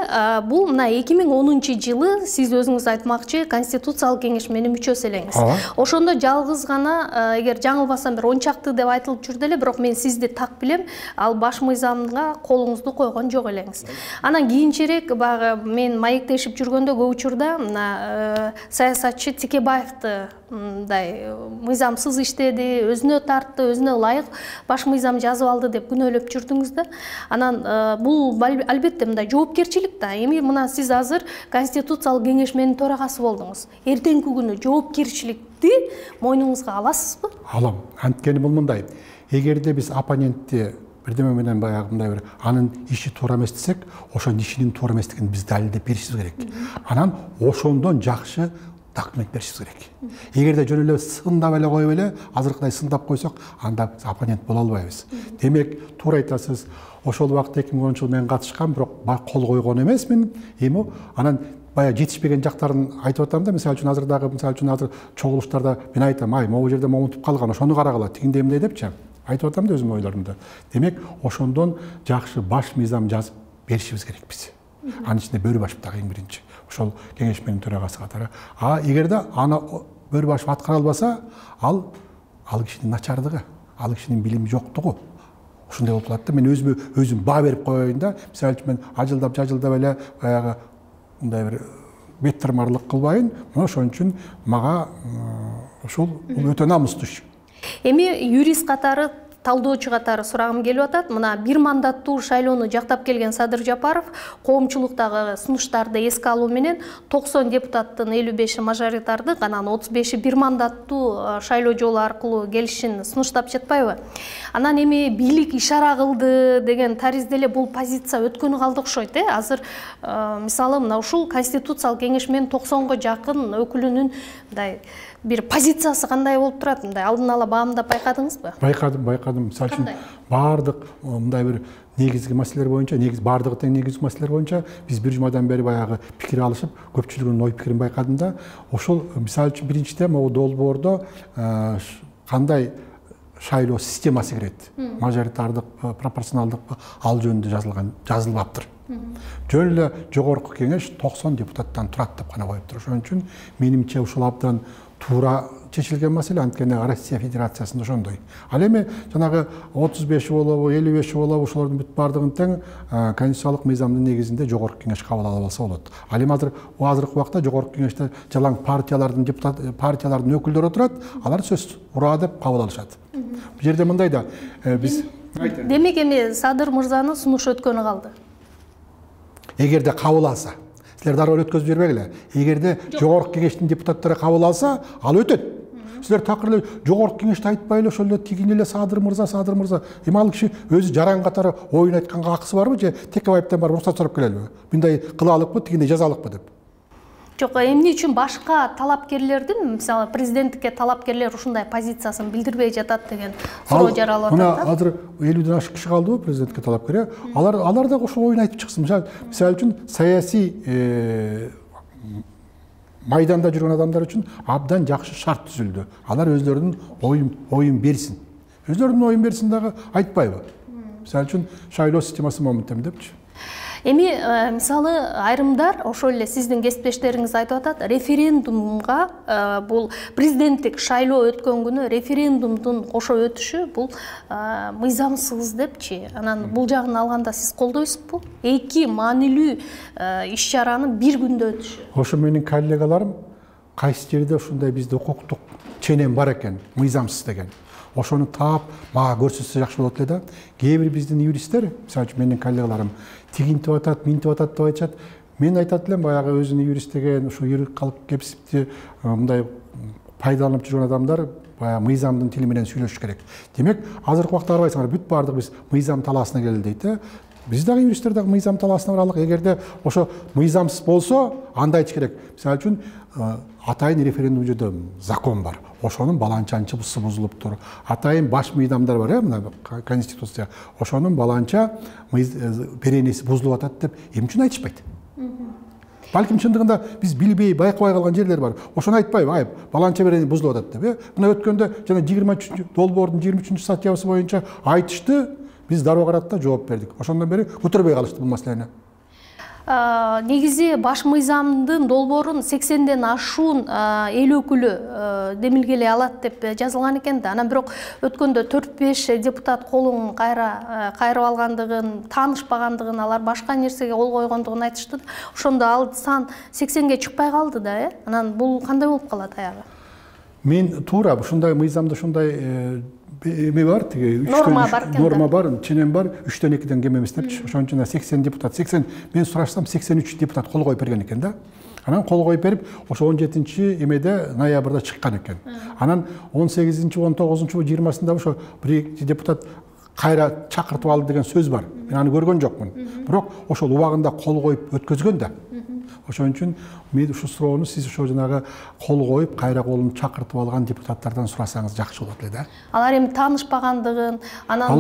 бул мына 2010-жылы сиз өзүңүз айтмакчы конституциялык кеңешменин мүчөсү элеңиз. Ошондо жалгыз гана, эгер жаңылбасам, бир 10 чакты деп айтылып жүрдү эле, бирок мен сизди так билем, ал баш мыйзамга колуңузду койгон жок элеңиз. Анан кийинчерээк багы мен маектешип жүргөндө көп учурда мына саясатчы Текебаевди мындай мыйзамсыз иштеди, өзүнө тартты, өзүнө ылайык баш мыйзам жазып алды деп күнөөлөп жүрдүңүз да. Анан бул албетте мындай жоопкерчилик да. Эми мына сиз азыр конституциялык кеңешменин төрагасы болдуңуз. Эртеңки күнү жоопкерчиликти мойнуңузга аласызбы? Алам. Анткени бул мындай. Эгерде биз оппонентти бирдеме менен баягы мындай бир анын иши туура эмес десек, ошонун ишинин туура эместигин биз далилдеп беришибиз керек. Анан ошондон жакшы документ беришибиз керек. Эгерде жөн эле сындап эле коюп эле, азыркыдай сындап койсок, анда оппонент боло албайбыз. Демек, туура айтасыз. Ошол убакта 2010-жылы мен катышкам, бирок кол койгон эмесмин. Эми анан баягы жетишпеген жактарын айтып атам да. Мисалы үчүн азыр чогулуштарда мен айтам, могу жерде момунтуп калган, ошону карагыла, тигиндей эмне депчи. Айтып атам да өзүмдүн ойлорумду. Демек, ошондон жакшы баш мыйзам жазып беришибиз керек биз. Анын ичинде Бөрүбашев дагы эң биринчи. Ошол кеңешменин төрагасы катары. Эгерде аны бөр башып аткара албаса, ал кишинин начардыгы, ал кишинин билими жоктугу. Ушундай болуп калат да. Мен өзүм баа берип коеюн да. Мисалы үчүн мен ажылдап эле баягы мындай бир беттирмарлык кылбайын. Мына ошон үчүн мага ушул өтө намустуу иш. Эми юрист катары, талдоочу катары сурагым келип атат. Мына бир мандаттуу шайлоону жактап келген Садыр Жапаров коомчулуктагы сунуштарды эске алуу менен 90 депутаттын 55-и мажоритардык, анан 35-и бир мандаттуу шайлоо жолу аркылуу келишин сунуштап жатпайбы? Анан эми бийлик ишара кылды деген таризде эле бул позиция өткөнү калды окшойт. Азыр мисалы мына ушул конституциялык кеңеш менен 90го жакын өкүлүнүн мындай бир позициясы кандай болуп турат? Мындай алдын ала баамдап байкадыңызбы? Байкадым. Мисалы үчүн баардык мындай бир негизги маселелер боюнча, баардыгы тең негизги маселелер боюнча биз бир жумадан бери баягы пикир алышып, көпчүлүгүнүн ой пикирин байкадым да. Ошол мисалы үчүн биринчиден могу долбоордо кандай шайлоо системасы кирет, мажоритардык, пропорционалдык ал жөнүндө жазылбаптыр. Жөн эле жогорку кеңеш 90 депутаттан турат деп гана коюптур. Ошон үчүн менимче ушул абдан туура чечилген маселе, анткени Россия Федерациясында ошондой. Ал эми жанагы 35 болобу, 55 болобу, ошолордун бүт бардыгын тең конституциялык мыйзамдын негизинде жогорку кеңеш кабыл ала алса болот. Ал эми азыркы убакта жогорку кеңеште жалаң партиялардын өкүлдөрү отурат, алар сөз ура деп кабыл алышат. Бул жерде мындай да биз демек эми Садыр мырзанын сунушу өткөнү калды. Эгерде кабыл алса, силер дароо өткөзүп жибергиле. Эгерде жогорку кеңештин депутаттары кабыл алса, ал өтөт. Силер такыр эле жогорку кеңеште айтпай эле ошол эле тигин эле Садыр мырза. Эми ал киши өзү жаран катары оюн айтканга акысы барбы же Текебаевден барып уруксат сурап келелби? Мындай кылалыкпы, тигиндей жазалыкпы деп. Жок, эмне үчүн башка талапкерлердин, мисалы президенттикке талапкерлер ушундай позициясын билдирбей жатат деген суроо жаралып атат. Мына азыр 50ден ашык киши калдыбы президентке талапкер? Алар да ошол оюн айтып чыксын. Мисалы үчүн саясий майданда жүргөн адамдар үчүн абдан жакшы шарт түзүлдү. Алар өздөрүнүн оюн берсин. Өздөрүнүн оюн берсин дагы айтпайбы? Мисалы үчүн шайлоо системасы моментем депчи. Эми мисалы айрымдар ошол эле сиздин кесиптештериңиз айтып атат, референдумга бул президенттик шайлоо өткөн күнү референдумдун кошо өтүшү бул мыйзамсыз депчи. Анан бул жагын алганда сиз колдойсузбу? Эки маанилүү иш-чаранын бир күндө өтүшү. Ошо менин коллегаларым кайсы жерде ушундай бизде укуктук ченем бар экен, мыйзамсыз деген. Ошону таап мага көрсөтсө жакшы болот эле да. Кээ бир биздин юристтер, мисалы үчүн менин коллегаларым тигинтип атат, минтип атат деп айтышат. Мен айтат элем, баягы өзүнүн юрист деген ушу юридикалык кесипти мындай пайдаланып жүргөн адамдар баягы мыйзамдын тили менен сүйлөшүш керек. Демек, азыркы убакта карабайсыңар, бүт баардык биз мыйзам талаасына келели дейт. Биз дагы юристтер дагы мыйзам талаасына баралык. Эгерде ошо мыйзамсыз болсо, андай айтыш керек. Мисалы үчүн атайын референдум жөнүндө закон бар. Ошонун баланчанчы бузулуптур. Атайын баш мыйзамдар бар, мына конституция. Ошонун баланча беренеси бузулуп атат деп эмне үчүн айтышпайт? Балким чындыгында биз билбей, байкабай калган жерлер бар. Ошону айтпайбы? Баланча беренеси бузулуп атат деп. Мына өткөндө жана 23 долбоордун 23 статьясы боюнча айтышты. Биз дароо каратта жооп бердик. Ошондон бери көтөрбөй калышты бул маселени. Негизи баш мыйзамдын долбоорун 80ден ашуун эл өкүлү демилгелей алат деп жазылган экен да. Анан бирок өткөндө 4-5 депутат колун кайрып алгандыгын, таанышпагандыгын, алар башка нерсеге кол койгондугун айтышты. Ошондо ал сан 80ге чыкпай калды да. Анан бул кандай болуп калат аягы? Мен туура ушундай мыйзамда ушундай эме бар, тиги норма бар, ченем бар, 3-төн 2ден кем эмес депчи. Ошон үчүн 80 депутат, мен сурашсам 83 депутат кол коюп берген экен да. Анан кол коюп берип, ошо 17 эмеде ноябрда чыккан экен. Анан 18-чи, 19-чу, 20-сында ошо бир депутат кайра чакыртып алды деген сөз бар. Мен аны көргөн жокмун. Бирок ошол убагында кол коюп өткөзгөн да. Ошон үчүн мен ушу суроону сиз ошо жанагы кол коюп, кайра колун чакыртып алган депутаттардан сурасаңыз жакшы болот эле да. Алар эми таанышпагандыгын, анан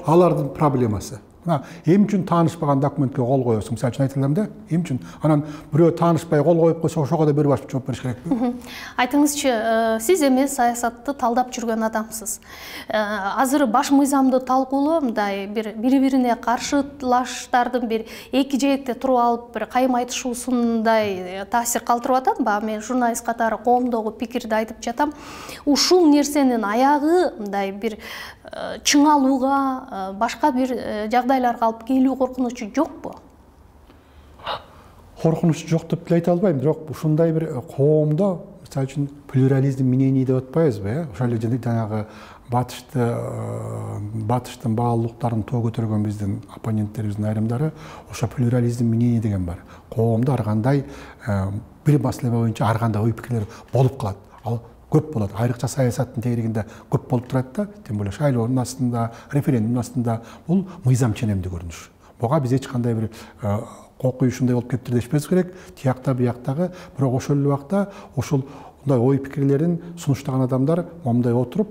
алардын проблемасы. Мына эми үчүн таанышпаган документке кол коесуң, мисалы үчүн айтылам да, эми үчүн анан бирөө таанышпай кол коюп койсо ошого да бир баш жооп бериш керекпи? Айтыңызчы, сиз эми саясатты талдап жүргөн адамсыз. Азыр баш мыйзамды талкуулоо мындай бири-бирине каршылаштардын бир эки жээкте туруп алып бир кайым айтышуусундай таасир калтырып атат. Мен журналист катары коомдогу пикирди айтып жатам. Ушул нерсенин аягы мындай бир чыңалууга, башка бир жагдайларга алып келүү коркунучу жокпу? Коркунуч жок деп айта албайм, бирок ушундай бир коомдо, мисалы үчүн плюрализм мнений деп атпайбызбы, ошол эле жанагы батыштын баалуулуктарын тоо көтөргөн биздин оппоненттерибиздин айрымдары ошо плюрализм мнений деген бар. Коомдо ар кандай бир маселе боюнча ар кандай ой пикирлер болуп калат. Ал көп болот. Айрыкча саясаттын тегерегинде көп болуп турат да, тем более шайлоонун астында, референдумдун астында бул мыйзам ченемдүү көрүнүш. Буга биз эч кандай бир окуй ушундай болуп кетти дешпес керек. Тиякта бияктагы, бирок ошол эле убакта ошол мындай ой пикирлерин сунуштаган адамдар момундай отуруп,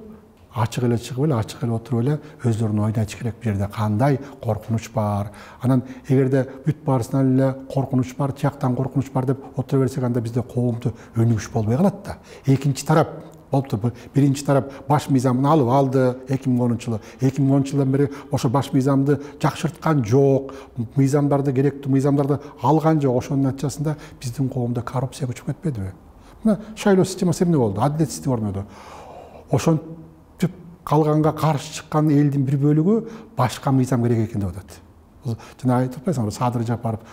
ачык эле чыгып эле, ачык эле отуруп эле өздөрүнүн ойун айтыш керек. Бу жерде кандай коркунуч бар. Анан эгерде бүт баарысынан эле коркунуч бар, тияктан коркунуч бар деп отура берсек, анда бизде коомдо өнүгүш болбой калат да. Экинчи тарап болуптур. Биринчи тарап баш мыйзамын алып алды 2010 жылы. 2010 жылдан бери ошо баш мыйзамды жакшырткан жок. Мыйзамдарды, керектүү мыйзамдарды алган жок. Ошонун натыйжасында биздин коомдо коррупция көчүп кетпедиби? Мына шайлоо системасы эмне болду? Адилетсиздик орноду. Ошентип калганга каршы чыккан элдин бир бөлүгү башка мыйзам керек экен деп атат. Жана айтып атпайсыңбы,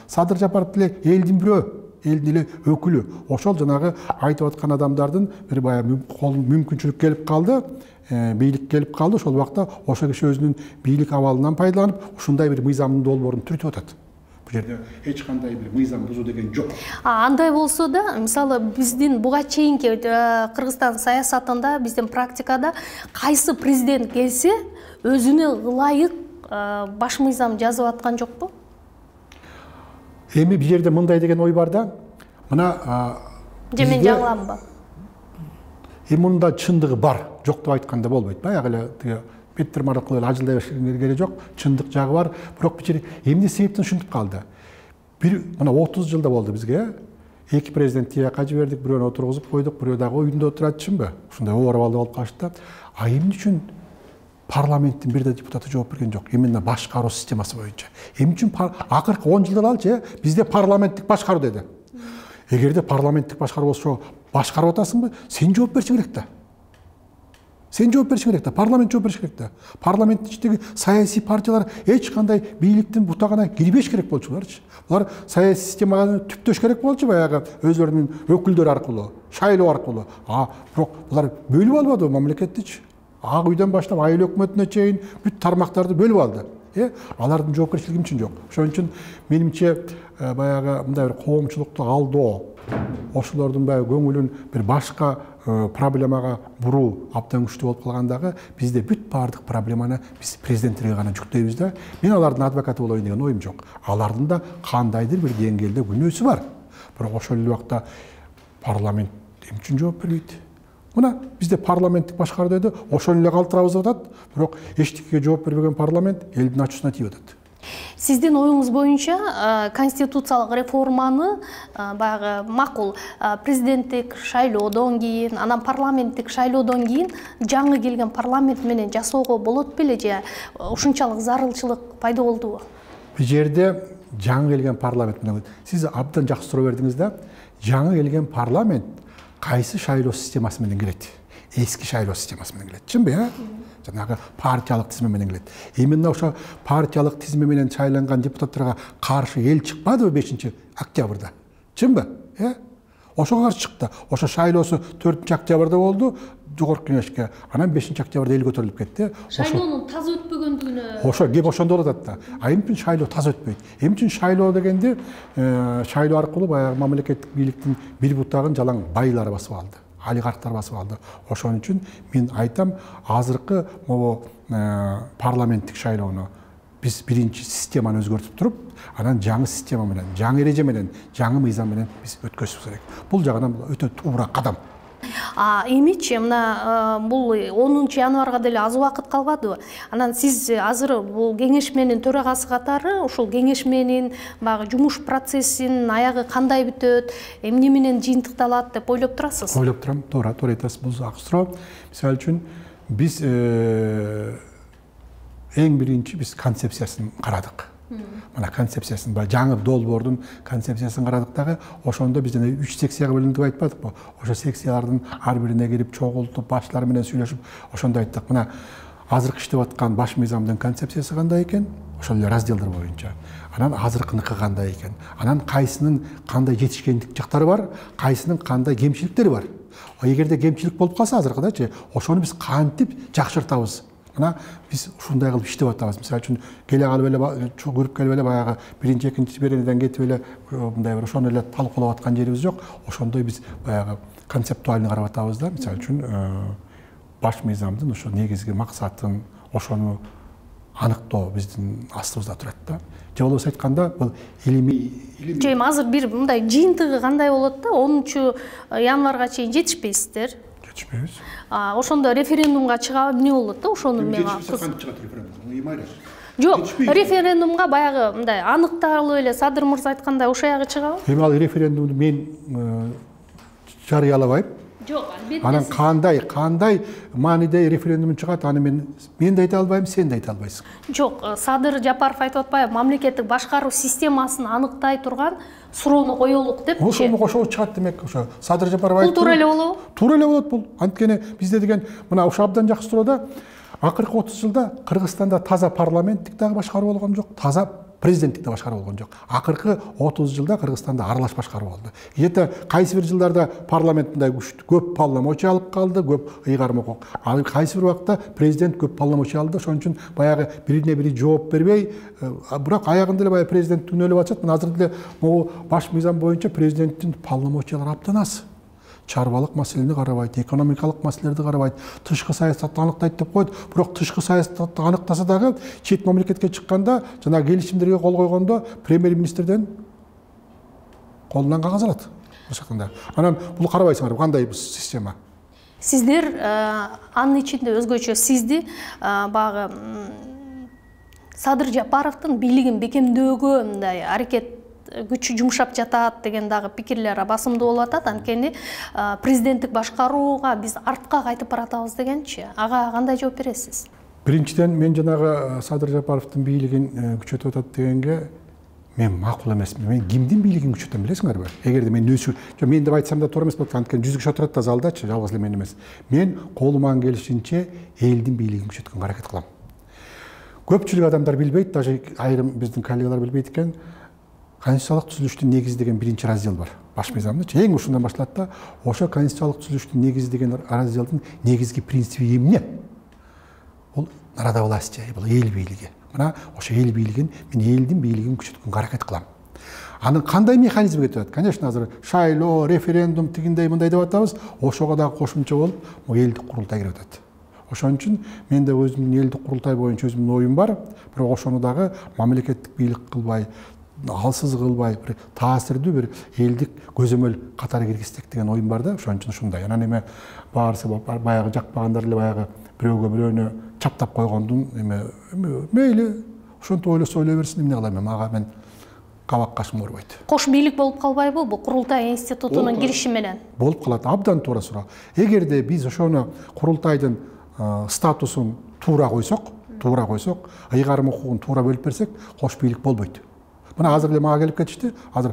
Садыр Жапаров деле элдин бирөө, элдин эле өкүлү. Ошол жанагы айтып аткан адамдардын бир баягы мүмкүнчүлүк келип калды, бийлик келип калды. Ошол убакта ошол киши өзүнүн бийлик абалынан пайдаланып, ушундай бир мыйзамдын долбоорун түртүп атат. Бул жерде эч кандай бир мыйзам бузуу деген жок. Андай болсо да, мисалы биздин буга чейинки Кыргызстан саясатында, биздин практикада кайсы президент келсе, өзүнө ылайык баш мыйзам жазып аткан жокпу? Эми бул жерде мындай деген ой бар да. Мына же мен жаңыламбы? Эми мында чындыгы бар, жок деп айтканда болбойт. Баягы эле тиги Петер Маркул эле ажылдай беришке керек жок, чындык жагы бар. Бирок бул жерде эмне себептен ушинтип калды? Мына 30 жылда болду бизге. Эки президент тияка жибердик, бирөөнү отургузуп койдук, бирөө дагы үйүндө отурат чынбы? Ушундай оорабалды болуп калышты. Эмне үчүн парламенттин бир да депутаты жооп берген жок? Именно башкаруу системасы боюнча. Эмне үчүн акыркы 10 жылдан алчы бизде парламенттик башкаруу деди. Эгерде парламенттик башкаруу болсо, башкарып атасыңбы? Сен жооп беришиң керек да. Сен жооп беришиң керек да, парламент жооп бериш керек да. Парламенттин ичиндеги саясий партиялар эч кандай бийликтин бутагына кирбеш керек болчуларчы. Булар саясий системаны түптөш керек болчу баягы өзлөрүнүн өкүлдөрү аркылуу, шайлоо аркылуу. Бирок булар бөлүп албады мамлекеттичи. Ак үйдөн баштап айыл өкмөтүнө чейин бүт тармактарды бөлүп алды. Алардын жоопкерчилиги эмне үчүн жок? Ошон үчүн менимче баягы мындай бир коомчулукту алдоо, ошолордун баягы көңүлүн бир башка проблемага буруу абдан күчтүү болуп калгандагы, бизде бүт баардык проблеманы биз президенттерге гана жүктөйбүз да. Мен алардын адвокаты болоюн деген оюм жок. Алардын да кандайдыр бир деңгээлде күнөөсү бар. Бирок ошол эле убакта парламент эмне үчүн жооп бербейт? Мына бизде парламенттик башкаруу деди, ошол эле калтырабыз деп атат. Бирок эчтекеге жооп бербеген парламент элдин ачуусуна тийип атат. Сиздин оюңуз боюнча конституциялык реформаны баягы макул президенттик шайлоодон кийин, анан парламенттик шайлоодон кийин жаңы келген парламент менен жасоого болот беле же ушунчалык зарылчылык пайда болдубу? Бул жерде жаңы келген парламент менен сиз абдан жакшы суроо бердиңиз да. Жаңы келген парламент кайсы шайлоо системасы менен келет? Эски шайлоо системасы менен келет. Чынбы, жанагы партиялык тизме менен келет. Именно ошо партиялык тизме менен шайланган депутаттарга каршы эл чыкпадыбы 5 октябрда? Чынбы? Ошого каршы чыкты. Ошо шайлоосу 4 октябрда болду, жогорку кеңешке. Анан 5 октябрда эл көтөрүлүп кетти. Шайлоонун таза өтпөгөндүгүнө. Ошо кеп ошондо болот атта. Эмне үчүн шайлоо таза өтпөйт? Эмне үчүн шайлоо дегенде шайлоо аркылуу баягы мамлекеттик бийликтин бир бутагын жалаң байлар басып алды. Олигархтар басып алды. Ошон үчүн мен айтам, азыркы могу парламенттик шайлоону биз биринчи системаны өзгөртүп туруп, анан жаңы система менен, жаңы эреже менен, жаңы мыйзам менен биз өткөзүбүз керек. Бул жагынан өтө туура кадам. Эмичи мына бул 10 январга деле аз убакыт калбадыбы? Анан сиз азыр бул кеңешменин төрагасы катары ушул кеңешменин баягы жумуш процессинин аягы кандай бүтөт, эмне менен жыйынтыкталат деп ойлоп турасыз? Ойлоп турам, туура айтасыз. Бул акы суроо. Мисалы үчүн биз эң биринчи биз концепциясын карадык. Мына концепциясын, жаңы долбоордун концепциясын карадык дагы, ошондо биз жана 3 секцияга бөлүндү деп айтпадыкпы? Ошо секциялардын ар бирине кирип чогултуп, баштар менен сүйлөшүп, ошондо айттык. Мына азыркы иштеп аткан баш мыйзамдын концепциясы кандай экен? Ошол эле разделдер боюнча. Анан азыркыныкы кандай экен? Анан кайсынын кандай жетишкендик жактары бар, кайсынын кандай кемчиликтери бар? Эгерде кемчилик болуп калса азыркыдачы, ошону биз кантип жакшыртабыз? Мына биз ушундай кылып иштеп атабыз. Мисалы үчүн келе калып эле көрүп келип эле баягы биринчи, экинчи беренеден кетип эле мындай бир ошону эле талкуулап аткан жерибиз жок. Ошондой биз баягы концептуально карап атабыз да. Мисалы үчүн баш мыйзамдын ошо негизги максатын, ошону аныктоо биздин астыбызда турат да. Же болбосо айтканда бул илимий азыр бир мындай жыйынтыгы кандай болот да? 10 январга чейин жетишпейсиздер. Жетишпейбиз. Ошондо референдумга чыгабы эмне болот да? Ошону мен Жок, референдумга баягы мындай аныкталып эле Садыр мырза айткандай ошо аягы чыгабы? Эми ал референдумду мен жарыялабайм. Жок, албетте. Анан кандай мааниде референдум чыгат, аны мен да айта албайм, сен да айта албайсың. Жок, Садыр Жапаров айтып атпайбы, мамлекеттик башкаруу системасын аныктай турган суроону коелук депчи. Ошону кошо чыгат демек, ошо Садыр Жапаров айтты. Бул туура эле болобу? Туура эле болот бул. Анткени бизде деген мына ошо абдан жакшы суроо. Акыркы 30 жылда Кыргызстанда таза парламенттик дагы башкаруу болгон жок, таза президенттик да башкаруу болгон жок. Акыркы 30 жылда Кыргызстанда аралаш башкаруу болду. Эте кайсы бир жылдарда парламент мындай күчтүү, көп полномочия алып калды, көп ыйгарым укук. Ал кайсы бир убакта президент көп полномочия алды, ошон үчүн баягы бирине бири жооп бербей, бирок аягында эле баягы президент түнөлүп атышат. Мына азыр деле могу баш мыйзам боюнча президенттин полномочиялары абдан аз. Чарбалык маселени карабайт, экономикалык маселелерди карабайт, тышкы саясатты аныктайт деп коет. Бирок тышкы саясатты аныктаса дагы чет мамлекетке чыкканда, жана келишимдерге кол койгондо премьер-министрден колунан кагаз алат. Анан бул карабайсыңар, кандай система? Сиздер анын ичинде өзгөчө сизди баягы Садыр Жапаровдун бийлигин бекемдөөгө мындай аракет күчү жумшап жатат деген дагы пикирлер басымдуу болуп атат. Анткени президенттик башкарууга биз артка кайтып баратабыз дегенчи. Ага кандай жооп бересиз? Биринчиден мен жанагы Садыр Жапаровдун бийлигин күчөтүп атат дегенге мен макул эмесмин. Мен кимдин бийлигин күчөтөм билесиңерби? Эгерде мен мен деп айтсам да туура эмес болот. Анткени 100 киши отурат да залдачы, жалгыз эле мен эмес. Мен колуман келишинче элдин бийлигин күчөткөнгө аракет кылам. Көпчүлүк адамдар билбейт, даже айрым биздин коллегалар билбейт экен. Конституциялык түзүлүштүн негизи деген биринчи раздел бар. Баш мыйзамдын эң ушундан башталат да, ошо конституциялык түзүлүштүн негизи деген разделдин негизги принципи эмне? Бул народовластие, бул эл бийлиги. Мына ошо эл бийлигин, мен элдин бийлигин күчөткөнгө аракет кылам. Анын кандай механизми кетет? Конечно, азыр шайлоо, референдум тигиндей мындай деп атабыз, ошого дагы кошумча болуп, элдик курултай кирип атат. Ошон үчүн мен да өзүмдүн элдик курултай боюнча өзүмдүн оюм бар, бирок ошону дагы мамлекеттик бийлик кылбай, алсыз кылбай, бир таасирдүү бир элдик көзөмөл катары киргизсек деген оюм бар да, ошон үчүн ушундай. Анан эме баарысы баягы жакпагандар эле баягы бирөөгө чаптап койгондун мейли ошентип ойлосо ойлой берсин, эмне кылам ага мен кабак кашым оорубайт. Кош бийлик болуп калбайбы бул курултай институтунун кириши менен? Болуп калат, абдан туура суроо. Эгерде биз ошону курултайдын статусун туура койсок, ыйгарым укугун туура бөлүп берсек, кош бийлик болбойт. Мына азыр эле мага келип кетишти, азыр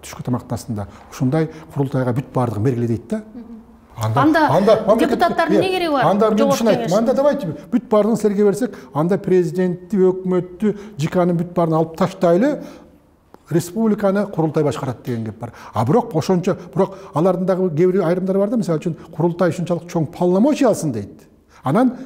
түшкү тамактын астында ушундай курултайга бүт баардыгы мергиле дейт да. Анда депутаттардын эмне кереги бар? Анда мен ушуну айттым. Анда давайте бүт баардыгын силерге берсек, анда президентти, өкмөттү, ЖКнын бүт баарын алып таштайлы, республиканы курултай башкарат деген кеп бар. Бирок ошончо, бирок алардын дагы кээ бир айрымдары бар да, мисалы үчүн курултай ушунчалык чоң полномочия алсын дейт. Анан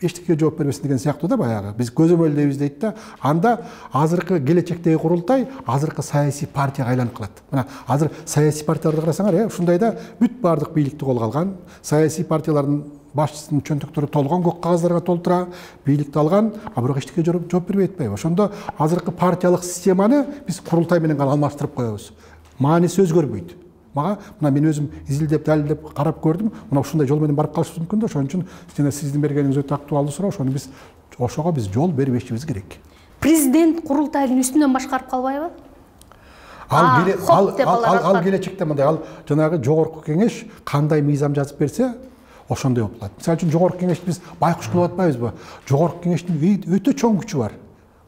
эчтеке жооп бербесин деген сыяктуу да баягы. Биз көзөмөлдөйбүз дейт да. Анда азыркы келечектеги курултай азыркы саясий партияга айланып калат. Мына азыр саясий партияларды карасаңар, ушундайда бүт баардык бийликти колго алган, саясий партиялардын башчысынын чөнтөктөрү толгон, көк кагаздарга толтура, бийликти алган, бирок эчтеке жооп бербей атпайбы. Ошондо азыркы партиялык системаны биз курултай менен гана алмаштырып коебуз. Мааниси өзгөрбөйт. мага мына мен өзүм изилдеп далилдеп карап көрдүм, мына ушундай жол менен барып калыш мүмкүн да, ошон үчүн жана сиздин бергениңиз өтө актуалдуу суроо, ошого биз жол бербешибиз керек. Президент курултайдын үстүнөн башкарып калбайбы? Ал келечекте мындай, ал жанагы жогорку кеңеш кандай мыйзам жазып берсе, ошондой болуп калат. Мисалы үчүн жогорку кеңешти биз байкуш кылып атпайбызбы? Жогорку кеңештин өтө чоң күчү бар.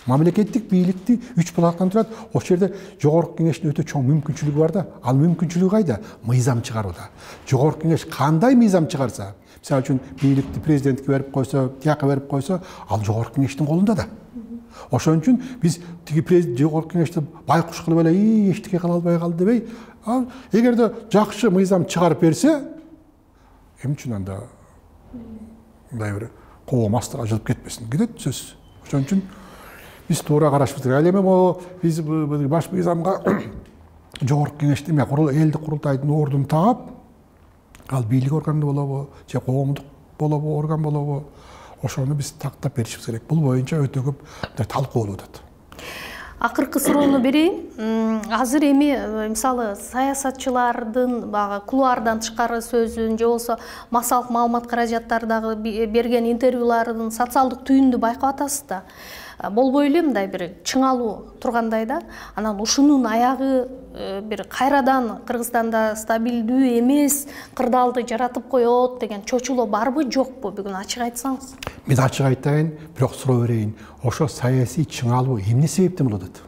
Мамлекеттик бийликти 3 палаттан турат. Ошол жерде жогорку кеңештин өтө чоң мүмкүнчүлүгү бар да. Ал мүмкүнчүлүгү кайда? Мыйзам чыгарууда. Жогорку кеңеш кандай мыйзам чыгарса, мисалы үчүн бийликти президентке берип койсо, тияка берип койсо, ал жогорку кеңештин колунда да. Ошон үчүн биз тиги жогорку кеңешти байкуш кылып эле эчтеке кыла албай калды дебей, ал эгерде жакшы мыйзам чыгарып берсе, эмне үчүн анда мындай бир коом астыга жылып кетпесин, кетет сөзсүз. Ошон үчүн биз туура карашыбыз керек. Ал эми могу биз баш мыйзамга жогорку кеңешти, элдик курултайдын ордун таап, ал бийлик органы болобу, же коомдук болобу, орган болобу, ошону биз тактап беришибиз керек. Бул боюнча өтө көп талкуу болуп атат. Акыркы суроону берейин. Азыр эми мисалы саясатчылардын баягы кулуардан тышкары сөзүн же болбосо массалык маалымат каражаттардагы берген интервьюларын социалдык түйүндү байкап атасыз да. Болбой эле мындай бир чыңалуу тургандай да. Анан ушунун аягы бир кайрадан Кыргызстанда стабилдүү эмес кырдаалды жаратып коет деген чочулоо барбы, жокпу? Бүгүн ачык айтсаңыз. Мен ачык айтайын, бирок суроо берейин. Ошо саясий чыңалуу эмне себептен болуп атат?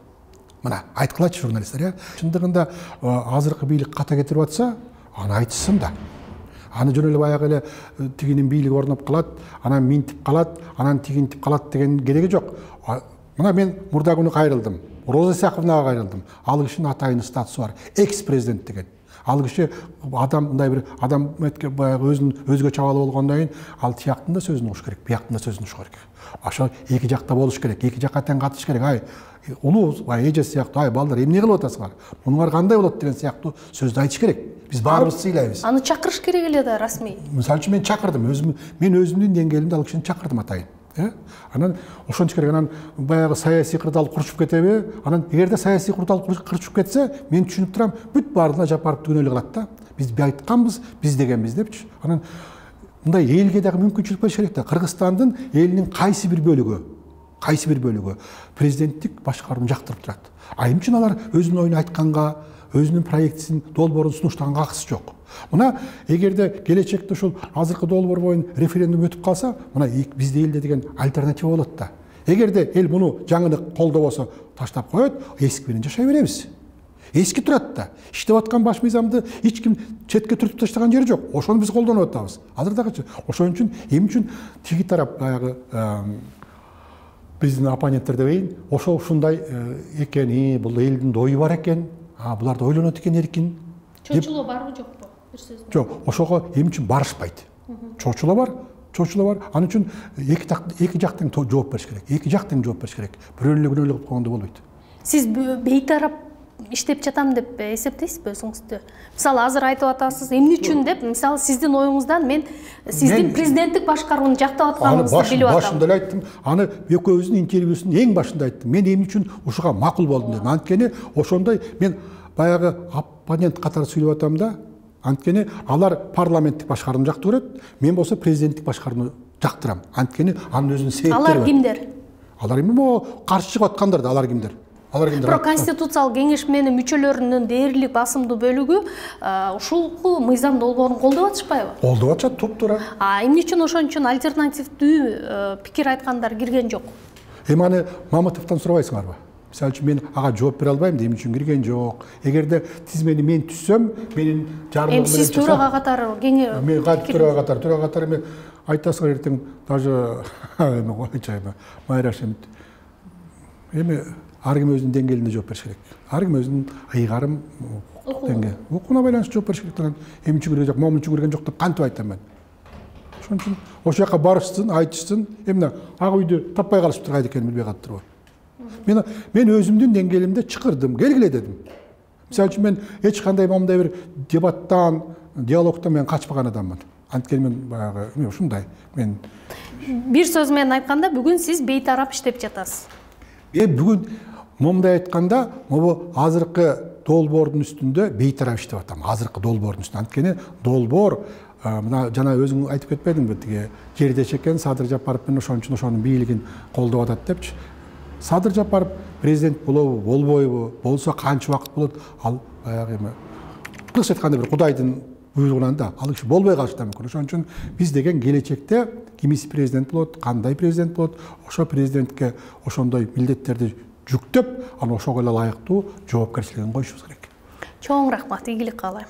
Мына айткылачы журналисттер, чындыгында азыркы бийлик ката кетирип атса, аны айтышсын да. Аны жөн эле баягы эле тигинин бийлиги орноп калат, анан минтип калат, анан тигинтип калат деген кереги жок. Мына мен мурда күнү кайрылдым. Роза Исаковнага кайрылдым. Ал кишинин атайын статусу бар. Экс-президент деген. Ал киши адам мындай бир адам баягы өзгө чабалы болгондон кийин ал тияктын да сөзүн угуш керек, бияктын да сөзүн угуш керек. Ошо эки жакта болуш керек, эки жакка тең катыш керек. Ай, улуу эже сыяктуу, ай балдар эмне кылып атасыңар? Мунуңар кандай болот деген сыяктуу сөздү айтыш керек. Биз баарыбыз сыйлайбыз. Аны чакырыш керек эле да расмий. Мисалы үчүн мен чакырдым, мен өзүмдүн деңгээлимде ал кишини чакырдым атайын. Анан ошончо керек, анан баягы саясий кырдаал курчуп кетеби? Анан эгерде саясий кырдаал курчуп кетсе, мен түшүнүп турам, бүт баардыгына жапарып түгөнө эле калат да. Биз айтканбыз, биз дегенбиз депчи. Анан мындай элге дагы мүмкүнчүлүк бериш керек да. Кыргызстандын элинин кайсы бир бөлүгү президенттик башкарууну жактырып турат. Эмне үчүн алар өзүнүн оюн айтканга, өзүнүн проектисин, долбоорун сунуштаганга акысы жок. Мына эгерде келечекте ушул азыркы долбоор боюнча референдум өтүп калса, мына бизде элде деген альтернатива болот да. Эгерде эл муну жаңыны колдобосо таштап коет, эски менен жашай беребиз. Эски турат да. Иштеп аткан баш мыйзамды эч ким четке түртүп таштаган жери жок. Ошону биз колдонуп атабыз. Азыр дагычы. Ошон үчүн эмне үчүн тиги тарап баягы биздин оппоненттер дебейин, ушундай экен, бул элдин дою бар экен, булар да ойлонот экен эркин. Чочулоо барбы, жокпу? Бир сөз. Жок, ошого эмне үчүн барышпайт? Чочулоо бар. Анын үчүн эки жактан жооп бериш керек. Эки жактан жооп бериш керек. Бирөө эле күнөөлүү кылып койгондо болбойт. Сиз бейтарап иштеп жатам деп эсептейсизби өзүңүздү? Мисалы азыр айтып атасыз, эмне үчүн деп, мисалы сиздин оюңуздан мен сиздин президенттик башкарууну жактап атканыңызды билип атам. Башында эле айттым. Аны экөөбүздүн интервьюсунун эң башында айттым. Мен эмне үчүн ушуга макул болдум деп. Анткени ошондой мен баягы оппонент катары сүйлөп атам да. Анткени алар парламенттик башкарууну жакты көрөт, мен болсо президенттик башкарууну жактырам. Анткени анын өзүнүн себептери бар. Алар кимдер? Алар эми каршы чыгып аткандар да, алар кимдер? Бирок конституциялык кеңеш менен мүчөлөрүнүн дээрлик басымдуу бөлүгү ушул мыйзам долбоорун колдоп атышпайбы? Колдоп атышат, туп-туура. Эмне үчүн ошон үчүн альтернативдүү пикир айткандар кирген жок? Эми аны Мамытовдон сурабайсыңарбы? Мисалы үчүн мен ага жооп бере албайм да, эмне үчүн кирген жок. Эгерде тизмени мен түзсөм, менин жардамым менен сиз төрага катары кеңе мен төрага катары мен айтасыңар эртең даже эми койчойм. Майраш эми ар ким өзүнүн деңгээлинде жооп бериш керек. Ар ким өзүнүн ыйгарым деңгээли. Окууна байланыштуу жооп бериш керек. Эмне үчүн кирген жок, момун үчүн кирген жок деп кантип айтам мен? Ошон үчүн ошол жака барышсын, айтышсын. Эмне ага үйдө таппай калышыптыр, кайда экенин билбей калыптырбы? Мен өзүмдүн деңгээлимде чакырдым, келгиле дедим. Мисалы үчүн мен эч кандай момундай бир дебаттан, диалогтон мен качпаган адаммын. Анткени мен баягы ушундай. Мен бир сөз менен айтканда бүгүн сиз бейтарап иштеп жатасыз. Бүгүн момундай айтканда, могу азыркы долбоордун үстүндө бейтарап иштеп атам. Азыркы долбоордун үстүндө. Анткени долбоор мына жана өзүң айтып кетпедиңби, тиги жердечи экен Садыр Жапаров менен ошон үчүн ошонун бийлигин колдоп атат депчи. Садыр Жапаров президент болобу, болбойбу, болсо канча убакыт болот, ал баягы эме кыргызча айтканда бир кудайдын буйругунан да ал киши болбой калышы да мүмкүн. Ошон үчүн биз деген келечекте кимиси президент болот, кандай президент болот, ошо президентке ошондой милдеттерди жүктөп, аны ошого эле ылайыктуу жоопкерчилигин коюшубуз керек. Чоң рахмат, ийгилик каалайм.